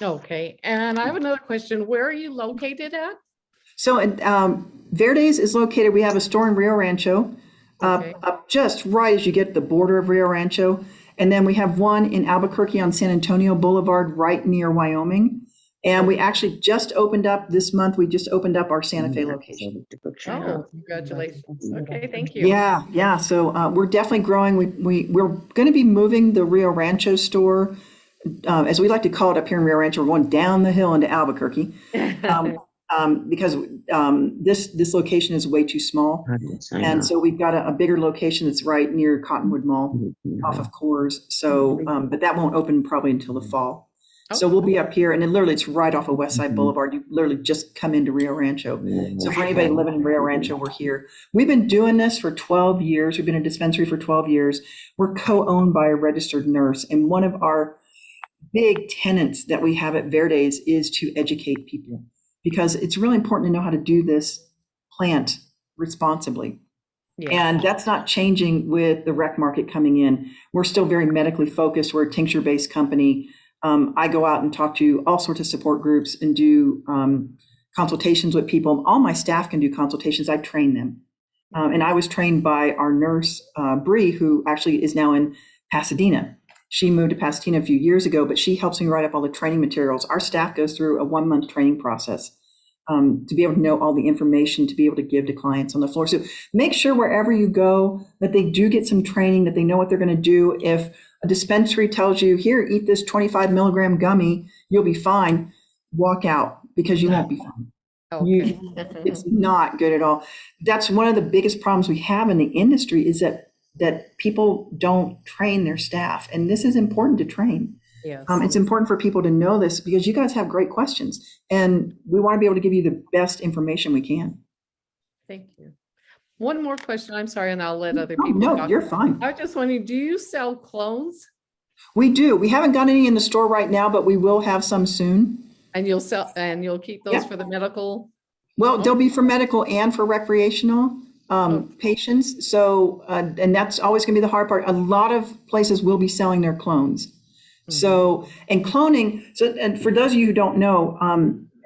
okay. And I have another question. Where are you located at? So Verdes is located, we have a store in Rio Rancho, Okay. up just right as you get the border of Rio Rancho. And then we have one in Albuquerque on San Antonio Boulevard, right near Wyoming. And we actually just opened up this month, we just opened up our Santa Fe location. Oh, congratulations. Okay, thank you. Yeah. So we're definitely growing. We're going to be moving the Rio Rancho store, as we like to call it up here in Rio Rancho. We're going down the hill into Albuquerque because this location is way too small, and so we've got a bigger location that's right near Cottonwood Mall, off of Coors. So, but that won't open probably until the fall. So we'll be up here, and then literally it's right off of West Side Boulevard. You literally just come into Rio Rancho. So for anybody living in Rio Rancho, we're here. We've been doing this for 12 years. We've been a dispensary for 12 years. We're co-owned by a registered nurse. And one of our big tenets that we have at Verdes is to educate people, because it's really important to know how to do this plant responsibly. Yeah. And that's not changing with the rec market coming in. We're still very medically focused. We're a tincture-based company. I go out and talk to all sorts of support groups and do consultations with people. All my staff can do consultations. I train them. And I was trained by our nurse, Bree, who actually is now in Pasadena. She moved to Pasadena a few years ago, but she helps me write up all the training materials. Our staff goes through a 1-month training process to be able to know all the information to be able to give to clients on the floor. So make sure wherever you go that they do get some training, that they know what they're going to do. If a dispensary tells you, here, eat this 25 milligram gummy, you'll be fine, walk out, because you won't be fine. Okay. It's not good at all. That's one of the biggest problems we have in the industry, is that people don't train their staff. And this is important to train. Yes. It's important for people to know this, because you guys have great questions, and we want to be able to give you the best information we can. Thank you. One more question. I'm sorry, and I'll let other Oh, people no, talk. you're fine. I just wondering, do you sell clones? We do. We haven't got any in the store right now, but we will have some soon. And you'll keep those Yeah. for the medical? Well, they'll be for medical and for recreational patients. So, and that's always going to be the hard part. A lot of places will be selling their clones. So, and cloning, and for those of you who don't know,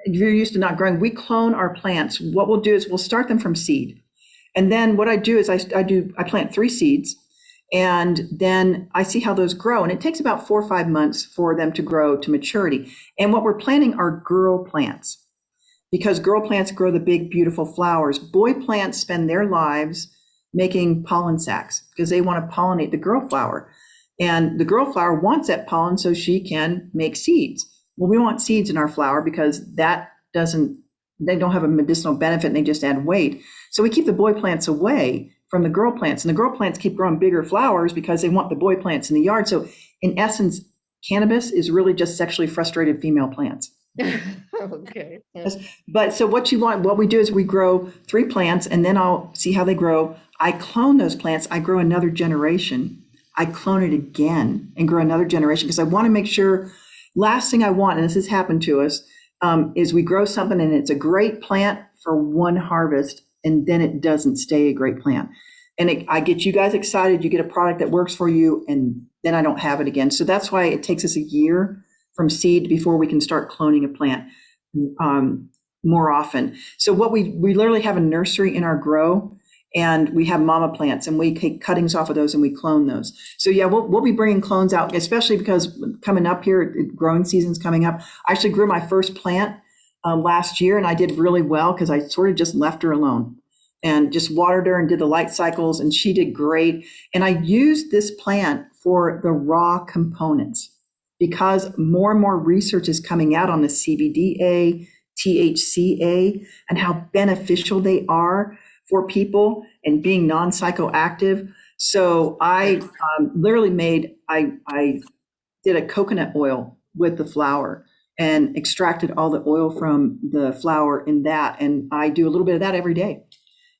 if you're used to not growing, we clone our plants. What we'll do is we'll start them from seed. And then what I do is I plant 3 seeds, and then I see how those grow. And it takes about 4 or 5 months for them to grow to maturity. And what we're planting are girl plants, because girl plants grow the big, beautiful flowers. Boy plants spend their lives making pollen sacs because they want to pollinate the girl flower. And the girl flower wants that pollen so she can make seeds. Well, we want seeds in our flower because they don't have a medicinal benefit and they just add weight. So we keep the boy plants away from the girl plants, and the girl plants keep growing bigger flowers because they want the boy plants in the yard. So in essence, cannabis is really just sexually frustrated female plants. Okay. But so what we do is we grow 3 plants, and then I'll see how they grow. I clone those plants. I grow another generation. I clone it again and grow another generation, because I want to make sure, last thing I want, and this has happened to us, is we grow something and it's a great plant for one harvest, and then it doesn't stay a great plant. And I get you guys excited, you get a product that works for you, and then I don't have it again. So that's why it takes us a year from seed before we can start cloning a plant more often. So what we literally have a nursery in our grow, and we have mama plants, and we take cuttings off of those and we clone those. So yeah, we'll be bringing clones out, especially because coming up here, growing season's coming up. I actually grew my first plant last year, and I did really well because I sort of just left her alone and just watered her and did the light cycles, and she did great. And I used this plant for the raw components because more and more research is coming out on the CBDA, THCA, and how beneficial they are for people and being non-psychoactive. So I literally I did a coconut oil with the flower and extracted all the oil from the flower in that. And I do a little bit of that every day.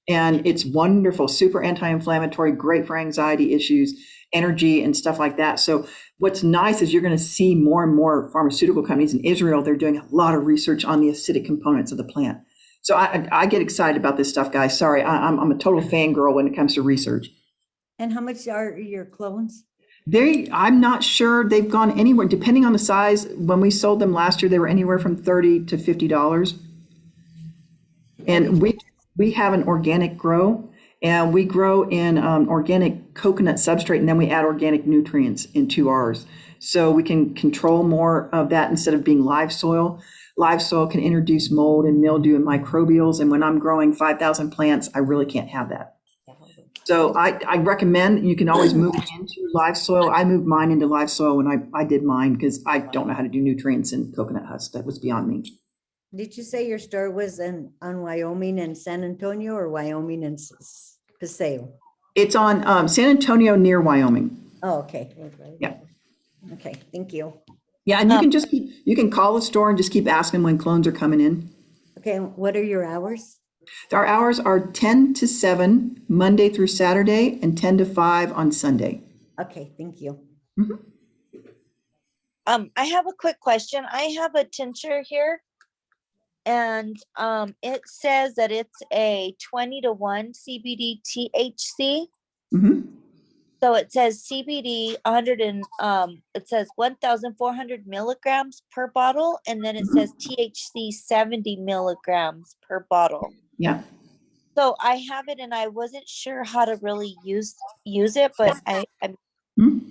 And it's wonderful, super anti-inflammatory, great for anxiety issues, energy and stuff like that. So what's nice is you're going to see more and more pharmaceutical companies in Israel. They're doing a lot of research on the acidic components of the plant. So I get excited about this stuff, guys. Sorry, I'm a total fangirl when it comes to research. And how much are your clones? I'm not sure. They've gone anywhere, depending on the size. When we sold them last year, they were anywhere from $30 to $50. And we have an organic grow, and we grow in organic coconut substrate, and then we add organic nutrients into ours. So we can control more of that instead of being live soil. Live soil can introduce mold and mildew and microbials. And when I'm growing 5,000 plants, I really can't have that. So I recommend you can always move into live soil. I moved mine into live soil when I did mine because I don't know how to do nutrients in coconut husk. That was beyond me. Did you say your store was on Wyoming and San Antonio, or Wyoming and Paseo? It's on San Antonio near Wyoming. Oh, okay. Yeah. Okay, thank you. Yeah, and you can just you can call the store and just keep asking when clones are coming in. Okay, what are your hours? Our hours are 10 to 7 Monday through Saturday and 10 to 5 on Sunday. Okay, thank you. Mhm. I have a quick question. I have a tincture here, and it says that it's a 20-to-1 CBD THC. Mhm. So it says CBD 100 and it says 1,400 milligrams per bottle, and then it says THC 70 milligrams per bottle. Yeah. So I have it, and I wasn't sure how to really use it, but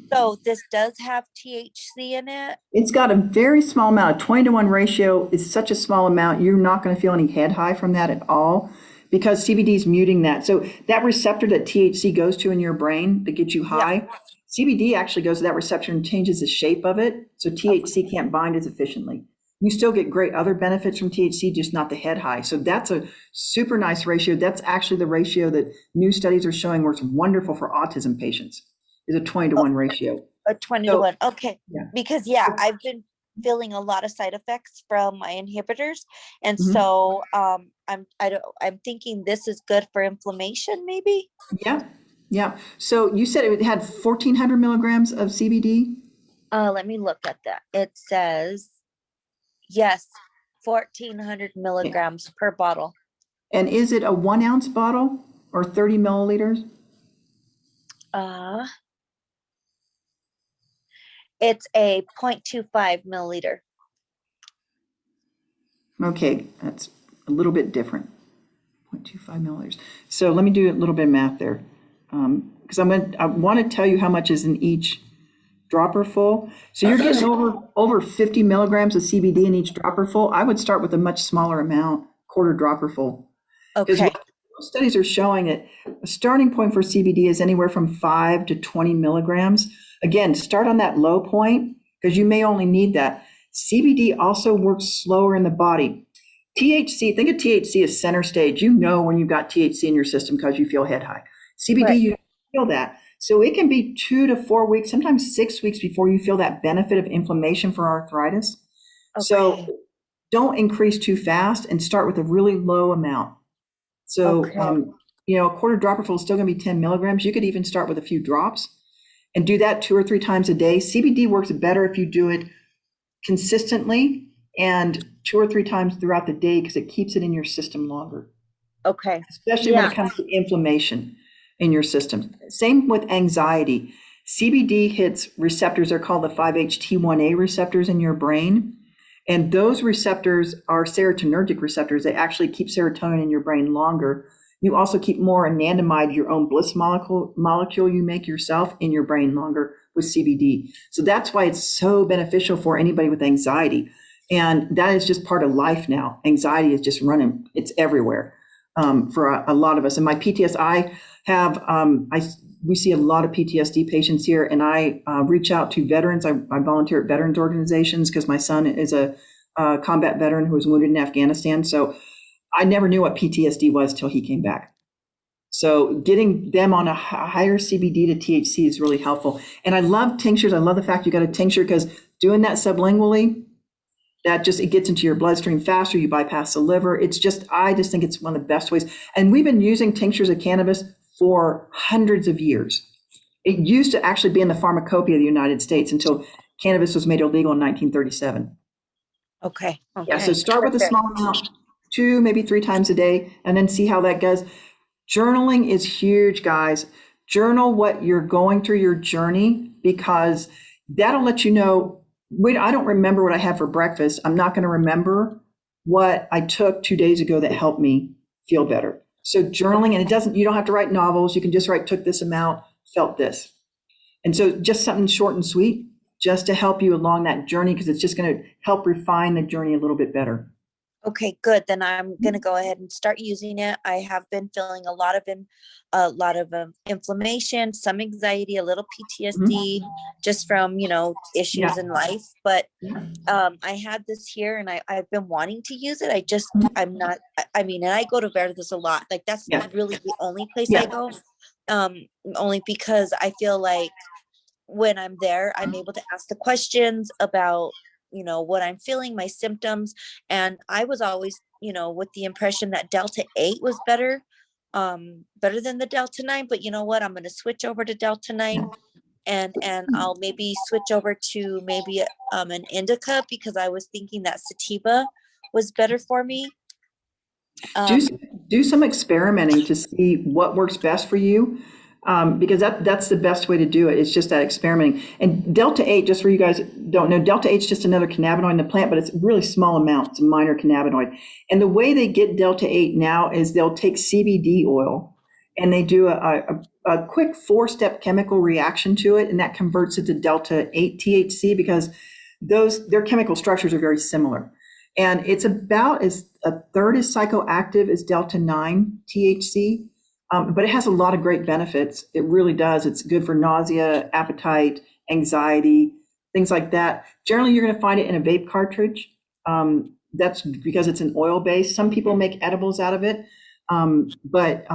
so this does have THC in it. It's got a very small amount. A 20-to-1 ratio is such a small amount. You're not going to feel any head high from that at all because CBD is muting that. So that receptor that THC goes to in your brain that gets you high, CBD actually goes to that receptor and changes the shape of it. So THC can't bind as efficiently. You still get great other benefits from THC, just not the head high. So that's a super nice ratio. That's actually the ratio that new studies are showing works wonderful for autism patients, is a 20-to-1 ratio. A 20-to-1. Okay. Yeah. Because I've been feeling a lot of side effects from my inhibitors. And Mhm. so I'm thinking this is good for inflammation, maybe. Yeah. So you said it had 1,400 milligrams of CBD? Let me look at that. It says, yes, 1,400 milligrams per bottle. And is it a 1 ounce bottle or 30 milliliters? It's a 0.25 milliliter. Okay, that's a little bit different. 0.25 milliliters. So let me do a little bit of math there. Because I want to tell you how much is in each dropper full. So you're getting over 50 milligrams of CBD in each dropper full. I would start with a much smaller amount, quarter dropper full. Because Okay. what studies are showing that a starting point for CBD is anywhere from 5 to 20 milligrams. Again, start on that low point because you may only need that. CBD also works slower in the body. THC, think of THC as center stage. You know when you've got THC in your system because you feel head high. CBD, Right. you feel that. So it can be 2 to 4 weeks, sometimes 6 weeks before you feel that benefit of inflammation for arthritis. Okay. So don't increase too fast and start with a really low amount. So, Okay. a quarter dropper full is still going to be 10 milligrams. You could even start with a few drops and do that 2 or 3 times a day. CBD works better if you do it consistently and 2 or 3 times throughout the day because it keeps it in your system longer, Okay. especially when it comes to inflammation in your system. Same with anxiety. CBD hits receptors, they're called the 5-HT1A receptors in your brain. And those receptors are serotonergic receptors. They actually keep serotonin in your brain longer. You also keep more anandamide, your own bliss molecule you make yourself, in your brain longer with CBD. So that's why it's so beneficial for anybody with anxiety. And that is just part of life now. Anxiety is just running, it's everywhere for a lot of us. And my PTS, I have, we see a lot of PTSD patients here, and I reach out to veterans. I volunteer at veterans organizations because my son is a combat veteran who was wounded in Afghanistan. So I never knew what PTSD was till he came back. So getting them on a higher CBD to THC is really helpful. And I love tinctures. I love the fact you got a tincture, because doing that sublingually, that just, it gets into your bloodstream faster. You bypass the liver. It's just, I just think it's one of the best ways. And we've been using tinctures of cannabis for hundreds of years. It used to actually be in the pharmacopoeia of the United States until cannabis was made illegal in 1937. Okay. Yeah, so start with a Perfect. small amount, 2, maybe 3 times a day, and then see how that goes. Journaling is huge, guys. Journal what you're going through your journey, because that'll let you know, wait, I don't remember what I had for breakfast. I'm not going to remember what I took 2 days ago that helped me feel better. So journaling, and it doesn't, you don't have to write novels. You can just write, took this amount, felt this. And so just something short and sweet, just to help you along that journey, because it's just going to help refine the journey a little bit better. Okay, good. Then I'm going to go ahead and start using it. I have been feeling a lot of inflammation, some anxiety, a little PTSD, just from, issues in life. But I had this here, and I've been wanting to use it. I'm not, and I go to Verdes a lot. Like, that's really the only place I go. Only because I feel like when I'm there, I'm able to ask the questions about, what I'm feeling, my symptoms. And I was always, with the impression that Delta 8 was better than the Delta 9. But you know what? I'm going to switch over to Delta 9, and I'll maybe switch over to maybe an indica, because I was thinking that sativa was better for me. Do some experimenting to see what works best for you, because that's the best way to do it. It's just that experimenting. And Delta 8, just for you guys don't know, Delta 8 is just another cannabinoid in the plant, but it's a really small amount. It's a minor cannabinoid. And the way they get Delta 8 now is they'll take CBD oil and they do a quick 4-step chemical reaction to it, and that converts it to Delta 8 THC, because their chemical structures are very similar. And it's about as a third as psychoactive as Delta 9 THC, but it has a lot of great benefits. It really does. It's good for nausea, appetite, anxiety, things like that. Generally, you're going to find it in a vape cartridge. That's because it's an oil base. Some people make edibles out of it, but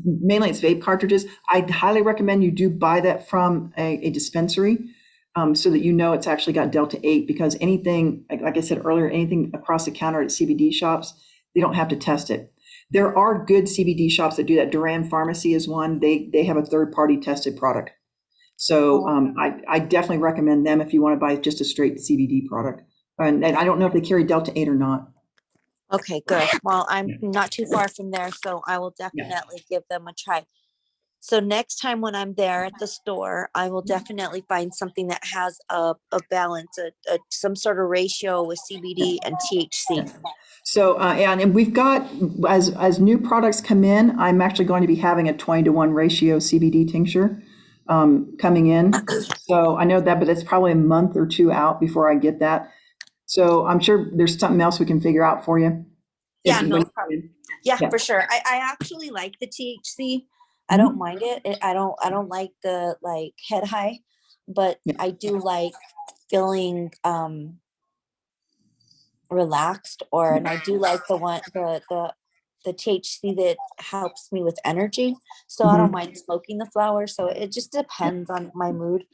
mainly it's vape cartridges. I highly recommend you do buy that from a dispensary, so that it's actually got Delta 8, because anything, like I said earlier, anything across the counter at CBD shops, they don't have to test it. There are good CBD shops that do that. Duran Pharmacy is one. They have a third-party tested product. So I definitely recommend them if you want to buy just a straight CBD product. And I don't know if they carry Delta 8 or not. Okay, good. Well, I'm not too far from there, so I will definitely give them a try. So next time when I'm there at the store, I will definitely find something that has a balance, some sort of ratio with CBD and THC. So, and we've got, as new products come in, I'm actually going to be having a 20-to-1 ratio CBD tincture coming in. So I know that, but it's probably a month or 2 out before I get that. So I'm sure there's something else we can figure out for you. Yeah, no problem. Yeah, for sure. I actually like the THC. I don't mind it. I don't like the head high, but I do like feeling relaxed, and I do like the THC that helps me with energy. So I don't mind smoking the flower. So it just depends on my mood.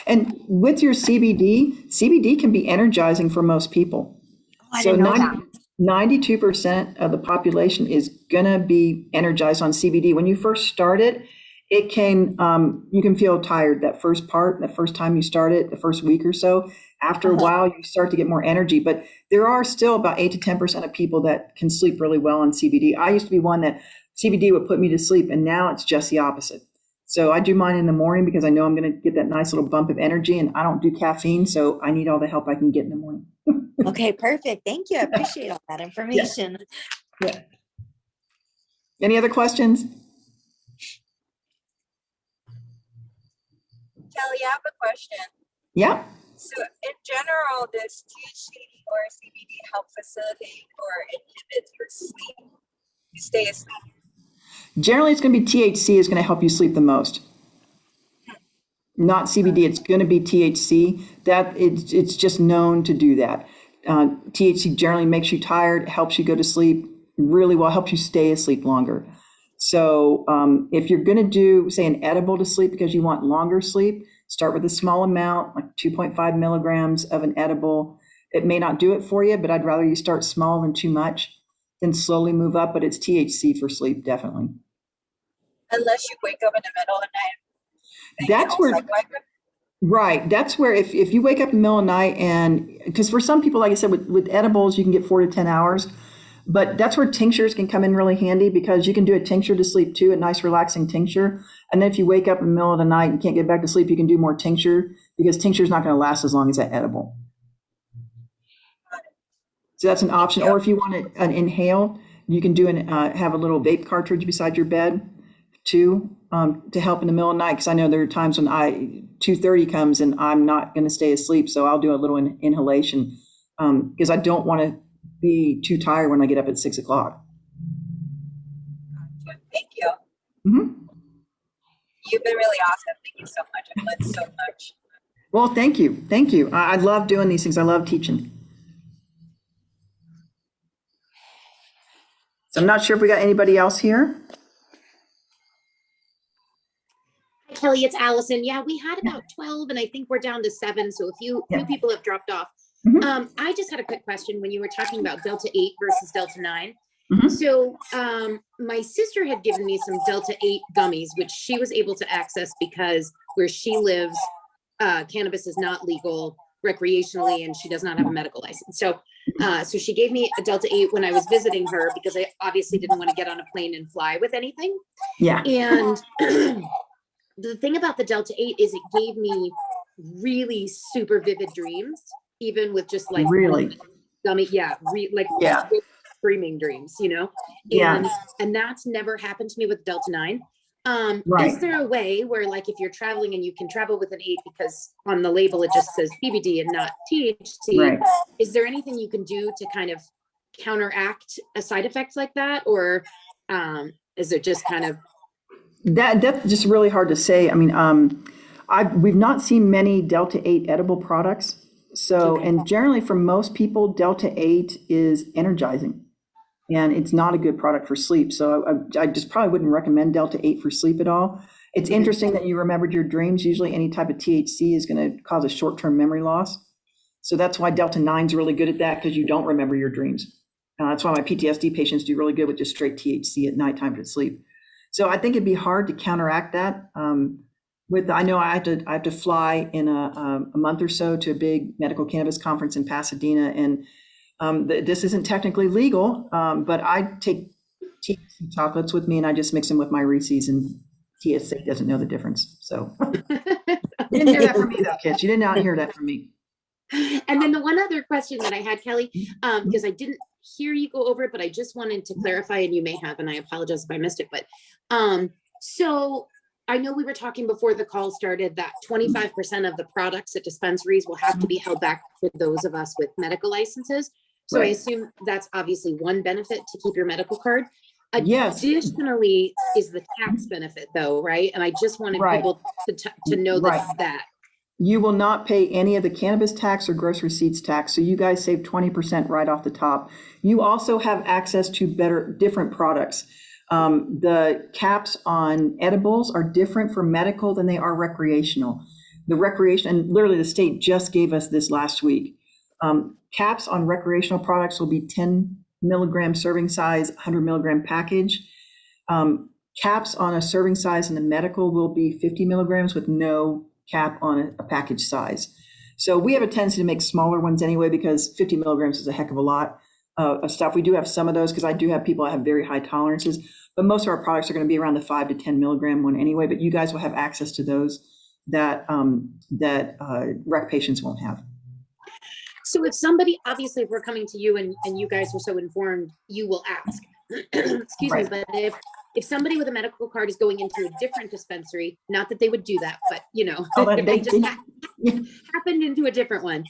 And with your CBD can be energizing for most people. Oh, I didn't know that. 92% of the population is going to be energized on CBD. When you first start it, you can feel tired that first time you start it, the first week or so. After a while, you start to get more energy. But there are still about 8 to 10% of people that can sleep really well on CBD. I used to be one that CBD would put me to sleep, and now it's just the opposite. So I do mine in the morning because I know I'm going to get that nice little bump of energy, and I don't do caffeine, so I need all the help I can get in the morning. Okay, perfect. Thank you. I appreciate all that information. Yeah. Any other questions? Kelly, I have a question. Yeah. So in general, does THC or CBD help facilitate or inhibit your sleep? You stay asleep? Generally, it's going to be THC is going to help you sleep the most. Not CBD, it's going to be THC. That it's just known to do that. THC generally makes you tired, helps you go to sleep really well, helps you stay asleep longer. So if you're going to do, say, an edible to sleep because you want longer sleep, start with a small amount, like 2.5 milligrams of an edible. It may not do it for you, but I'd rather you start small than too much, then slowly move up. But it's THC for sleep, definitely. Unless you wake up in the middle of the night. and That's get all where, psychoactive. right. That's where if you wake up in the middle of the night, and because for some people, like I said, with edibles, you can get 4 to 10 hours. But that's where tinctures can come in really handy, because you can do a tincture to sleep too, a nice relaxing tincture. And then if you wake up in the middle of the night and can't get back to sleep, you can do more tincture, because tincture is not going to last as long as that edible. So that's an option. Or if you want an inhale, you can do have a little vape cartridge beside your bed too, to help in the middle of the night. Because I know there are times when 2:30 comes and I'm not going to stay asleep, so I'll do a little inhalation, because I don't want to be too tired when I get up at 6 o'clock. Thank you. Mm-hmm. You've been really awesome. Thank you so much. I've learned so much. Well, thank you. Thank you. I love doing these things. I love teaching. So I'm not sure if we got anybody else here. Hi, Kelly, it's Allison. Yeah, we had about 12 and I think we're down to 7. So a few people have dropped off. Mhm. I just had a quick question when you were talking about Delta 8 versus Delta 9. Mhm. So my sister had given me some Delta 8 gummies, which she was able to access because where she lives, cannabis is not legal recreationally and she does not have a medical license. So she gave me a Delta 8 when I was visiting her because I obviously didn't want to get on a plane and fly with anything. Yeah. And the thing about the Delta 8 is it gave me really super vivid dreams, even with just like Really? gummy, Yeah. screaming dreams, you know? Yeah. And that's never happened to me with Delta 9. Right. Is there a way where, like, if you're traveling and you can travel with an 8 because on the label it just says CBD and not THC, Right. is there anything you can do to kind of counteract a side effect like that? Or is it just kind of... That's just really hard to say. I mean, we've not seen many Delta 8 edible products. So, Okay. and generally for most people, Delta 8 is energizing. And it's not a good product for sleep. So I just probably wouldn't recommend Delta 8 for sleep at all. It's interesting that you remembered your dreams. Usually any type of THC is going to cause a short-term memory loss. So that's why Delta 9 is really good at that, because you don't remember your dreams. That's why my PTSD patients do really good with just straight THC at nighttime to sleep. So I think it'd be hard to counteract that. I know I have to fly in a month or so to a big medical cannabis conference in Pasadena, and this isn't technically legal, but I take THC chocolates with me and I just mix them with my Reese's, and TSA doesn't know the difference. So you didn't hear that from me though, kids. You did not hear that from me. And then the one other question that I had, Kelly, because I didn't hear you go over it, but I just wanted to clarify, and you may have, and I apologize if I missed it, but so I know we were talking before the call started that 25% of the products at dispensaries will have to be held back for those of us with medical licenses. So I Right. assume that's obviously one benefit to keep your medical card. Yes. Additionally is the tax benefit though, right? And I just wanted Right. people to know Right. that. You will not pay any of the cannabis tax or gross receipts tax. So you guys save 20% right off the top. You also have access to different products. The caps on edibles are different for medical than they are recreational. The recreation, and literally the state just gave us this last week. Caps on recreational products will be 10 milligram serving size, 100 milligram package. Caps on a serving size in the medical will be 50 milligrams with no cap on a package size. So we have a tendency to make smaller ones anyway, because 50 milligrams is a heck of a lot. of stuff. We do have some of those because I do have people that have very high tolerances, but most of our products are going to be around the 5 to 10 milligram one anyway, but you guys will have access to those that rec patients won't have. So if somebody, obviously, if we're coming to you and you guys are so informed, you will ask. Excuse Right. me, but if somebody with a medical card is going into a different dispensary, not that they would do that, but Oh, that if they they- just happened into a different one,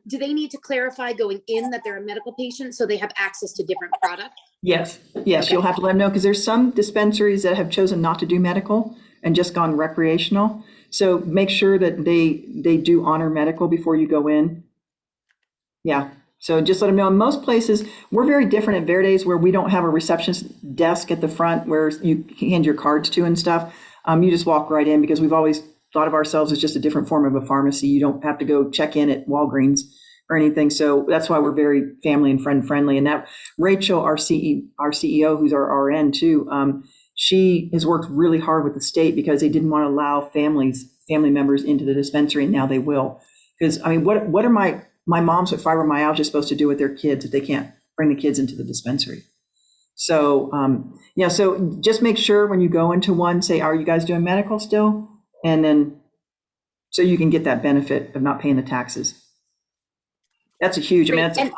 do they need to clarify going in that they're a medical patient so they have access to different products? Yes, Okay. you'll have to let them know because there's some dispensaries that have chosen not to do medical and just gone recreational. So make sure that they do honor medical before you go in. Yeah, so just let them know. In most places, we're very different at Verdes where we don't have a receptionist desk at the front where you hand your cards to and stuff. You just walk right in because we've always thought of ourselves as just a different form of a pharmacy. You don't have to go check in at Walgreens or anything. So that's why we're very family and friend friendly. And that Rachel, our CEO, who's our RN too, she has worked really hard with the state because they didn't want to allow family members into the dispensary, and now they will. Because I mean, what are my moms with fibromyalgia supposed to do with their kids if they can't bring the kids into the dispensary? So yeah, so just make sure when you go into one, say, are you guys doing medical still? And then so you can get that benefit of not paying the taxes. That's a huge, I mean, that's And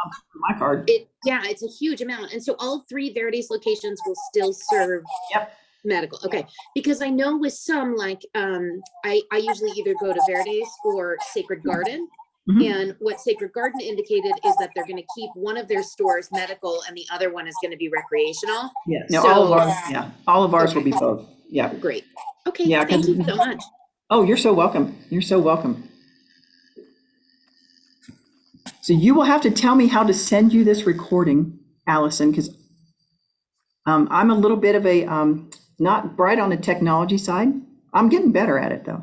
my card. it's a huge amount. And so all 3 Verdes locations will still serve Yep. medical. Okay. Because I know with some, like, I usually either go to Verdes or Sacred Garden. Mhm. And what Sacred Garden indicated is that they're going to keep one of their stores medical and the other one is going to be recreational. Yeah, no, So- all of ours will Okay. be both. Yeah. Great. Okay. Yeah, Thank 'cause- you so much. Oh, you're so welcome. You're so welcome. So you will have to tell me how to send you this recording, Allison, because I'm a little bit of a not bright on the technology side. I'm getting better at it though.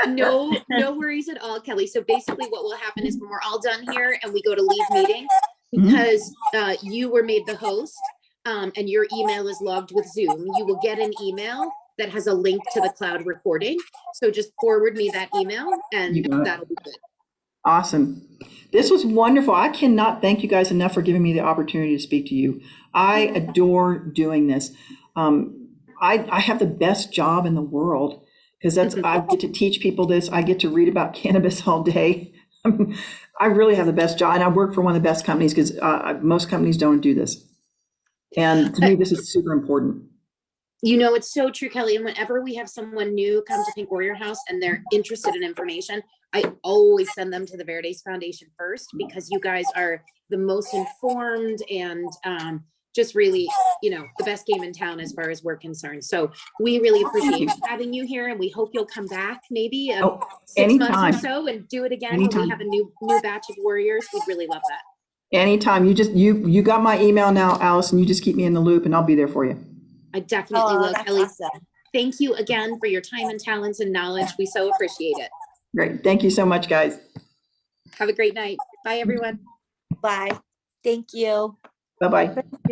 No worries at all, Kelly. So basically what will happen is when we're all done here and we go to leave meeting, because you were made the host and your email is logged with Zoom, you will get an email that has a link to the cloud recording. So just forward me that email and You got it. that'll be good. Awesome. This was wonderful. I cannot thank you guys enough for giving me the opportunity to speak to you. I adore doing this. I have the best job in the world because I get to teach people this. I get to read about cannabis all day. I really have the best job, and I work for one of the best companies because most companies don't do this. And to me, this is super important. You know, it's so true, Kelly. And whenever we have someone new come to Pink Warrior House and they're interested in information, I always send them to the Verdes Foundation first because you guys are the most informed and just really, the best game in town as far as we're concerned. So we really appreciate having you here, and we hope you'll come back maybe 6 anytime. months or so and do it again when we have a new batch of warriors. We'd really love that. Anytime. You got my email now, Allison. You just keep me in the loop, and I'll be there for you. I definitely will, that's Kelly. awesome. Thank you again for your time and talents and knowledge. We so appreciate it. Great. Thank you so much, guys. Have a great night. Bye, everyone. Bye. Thank you. Bye-bye.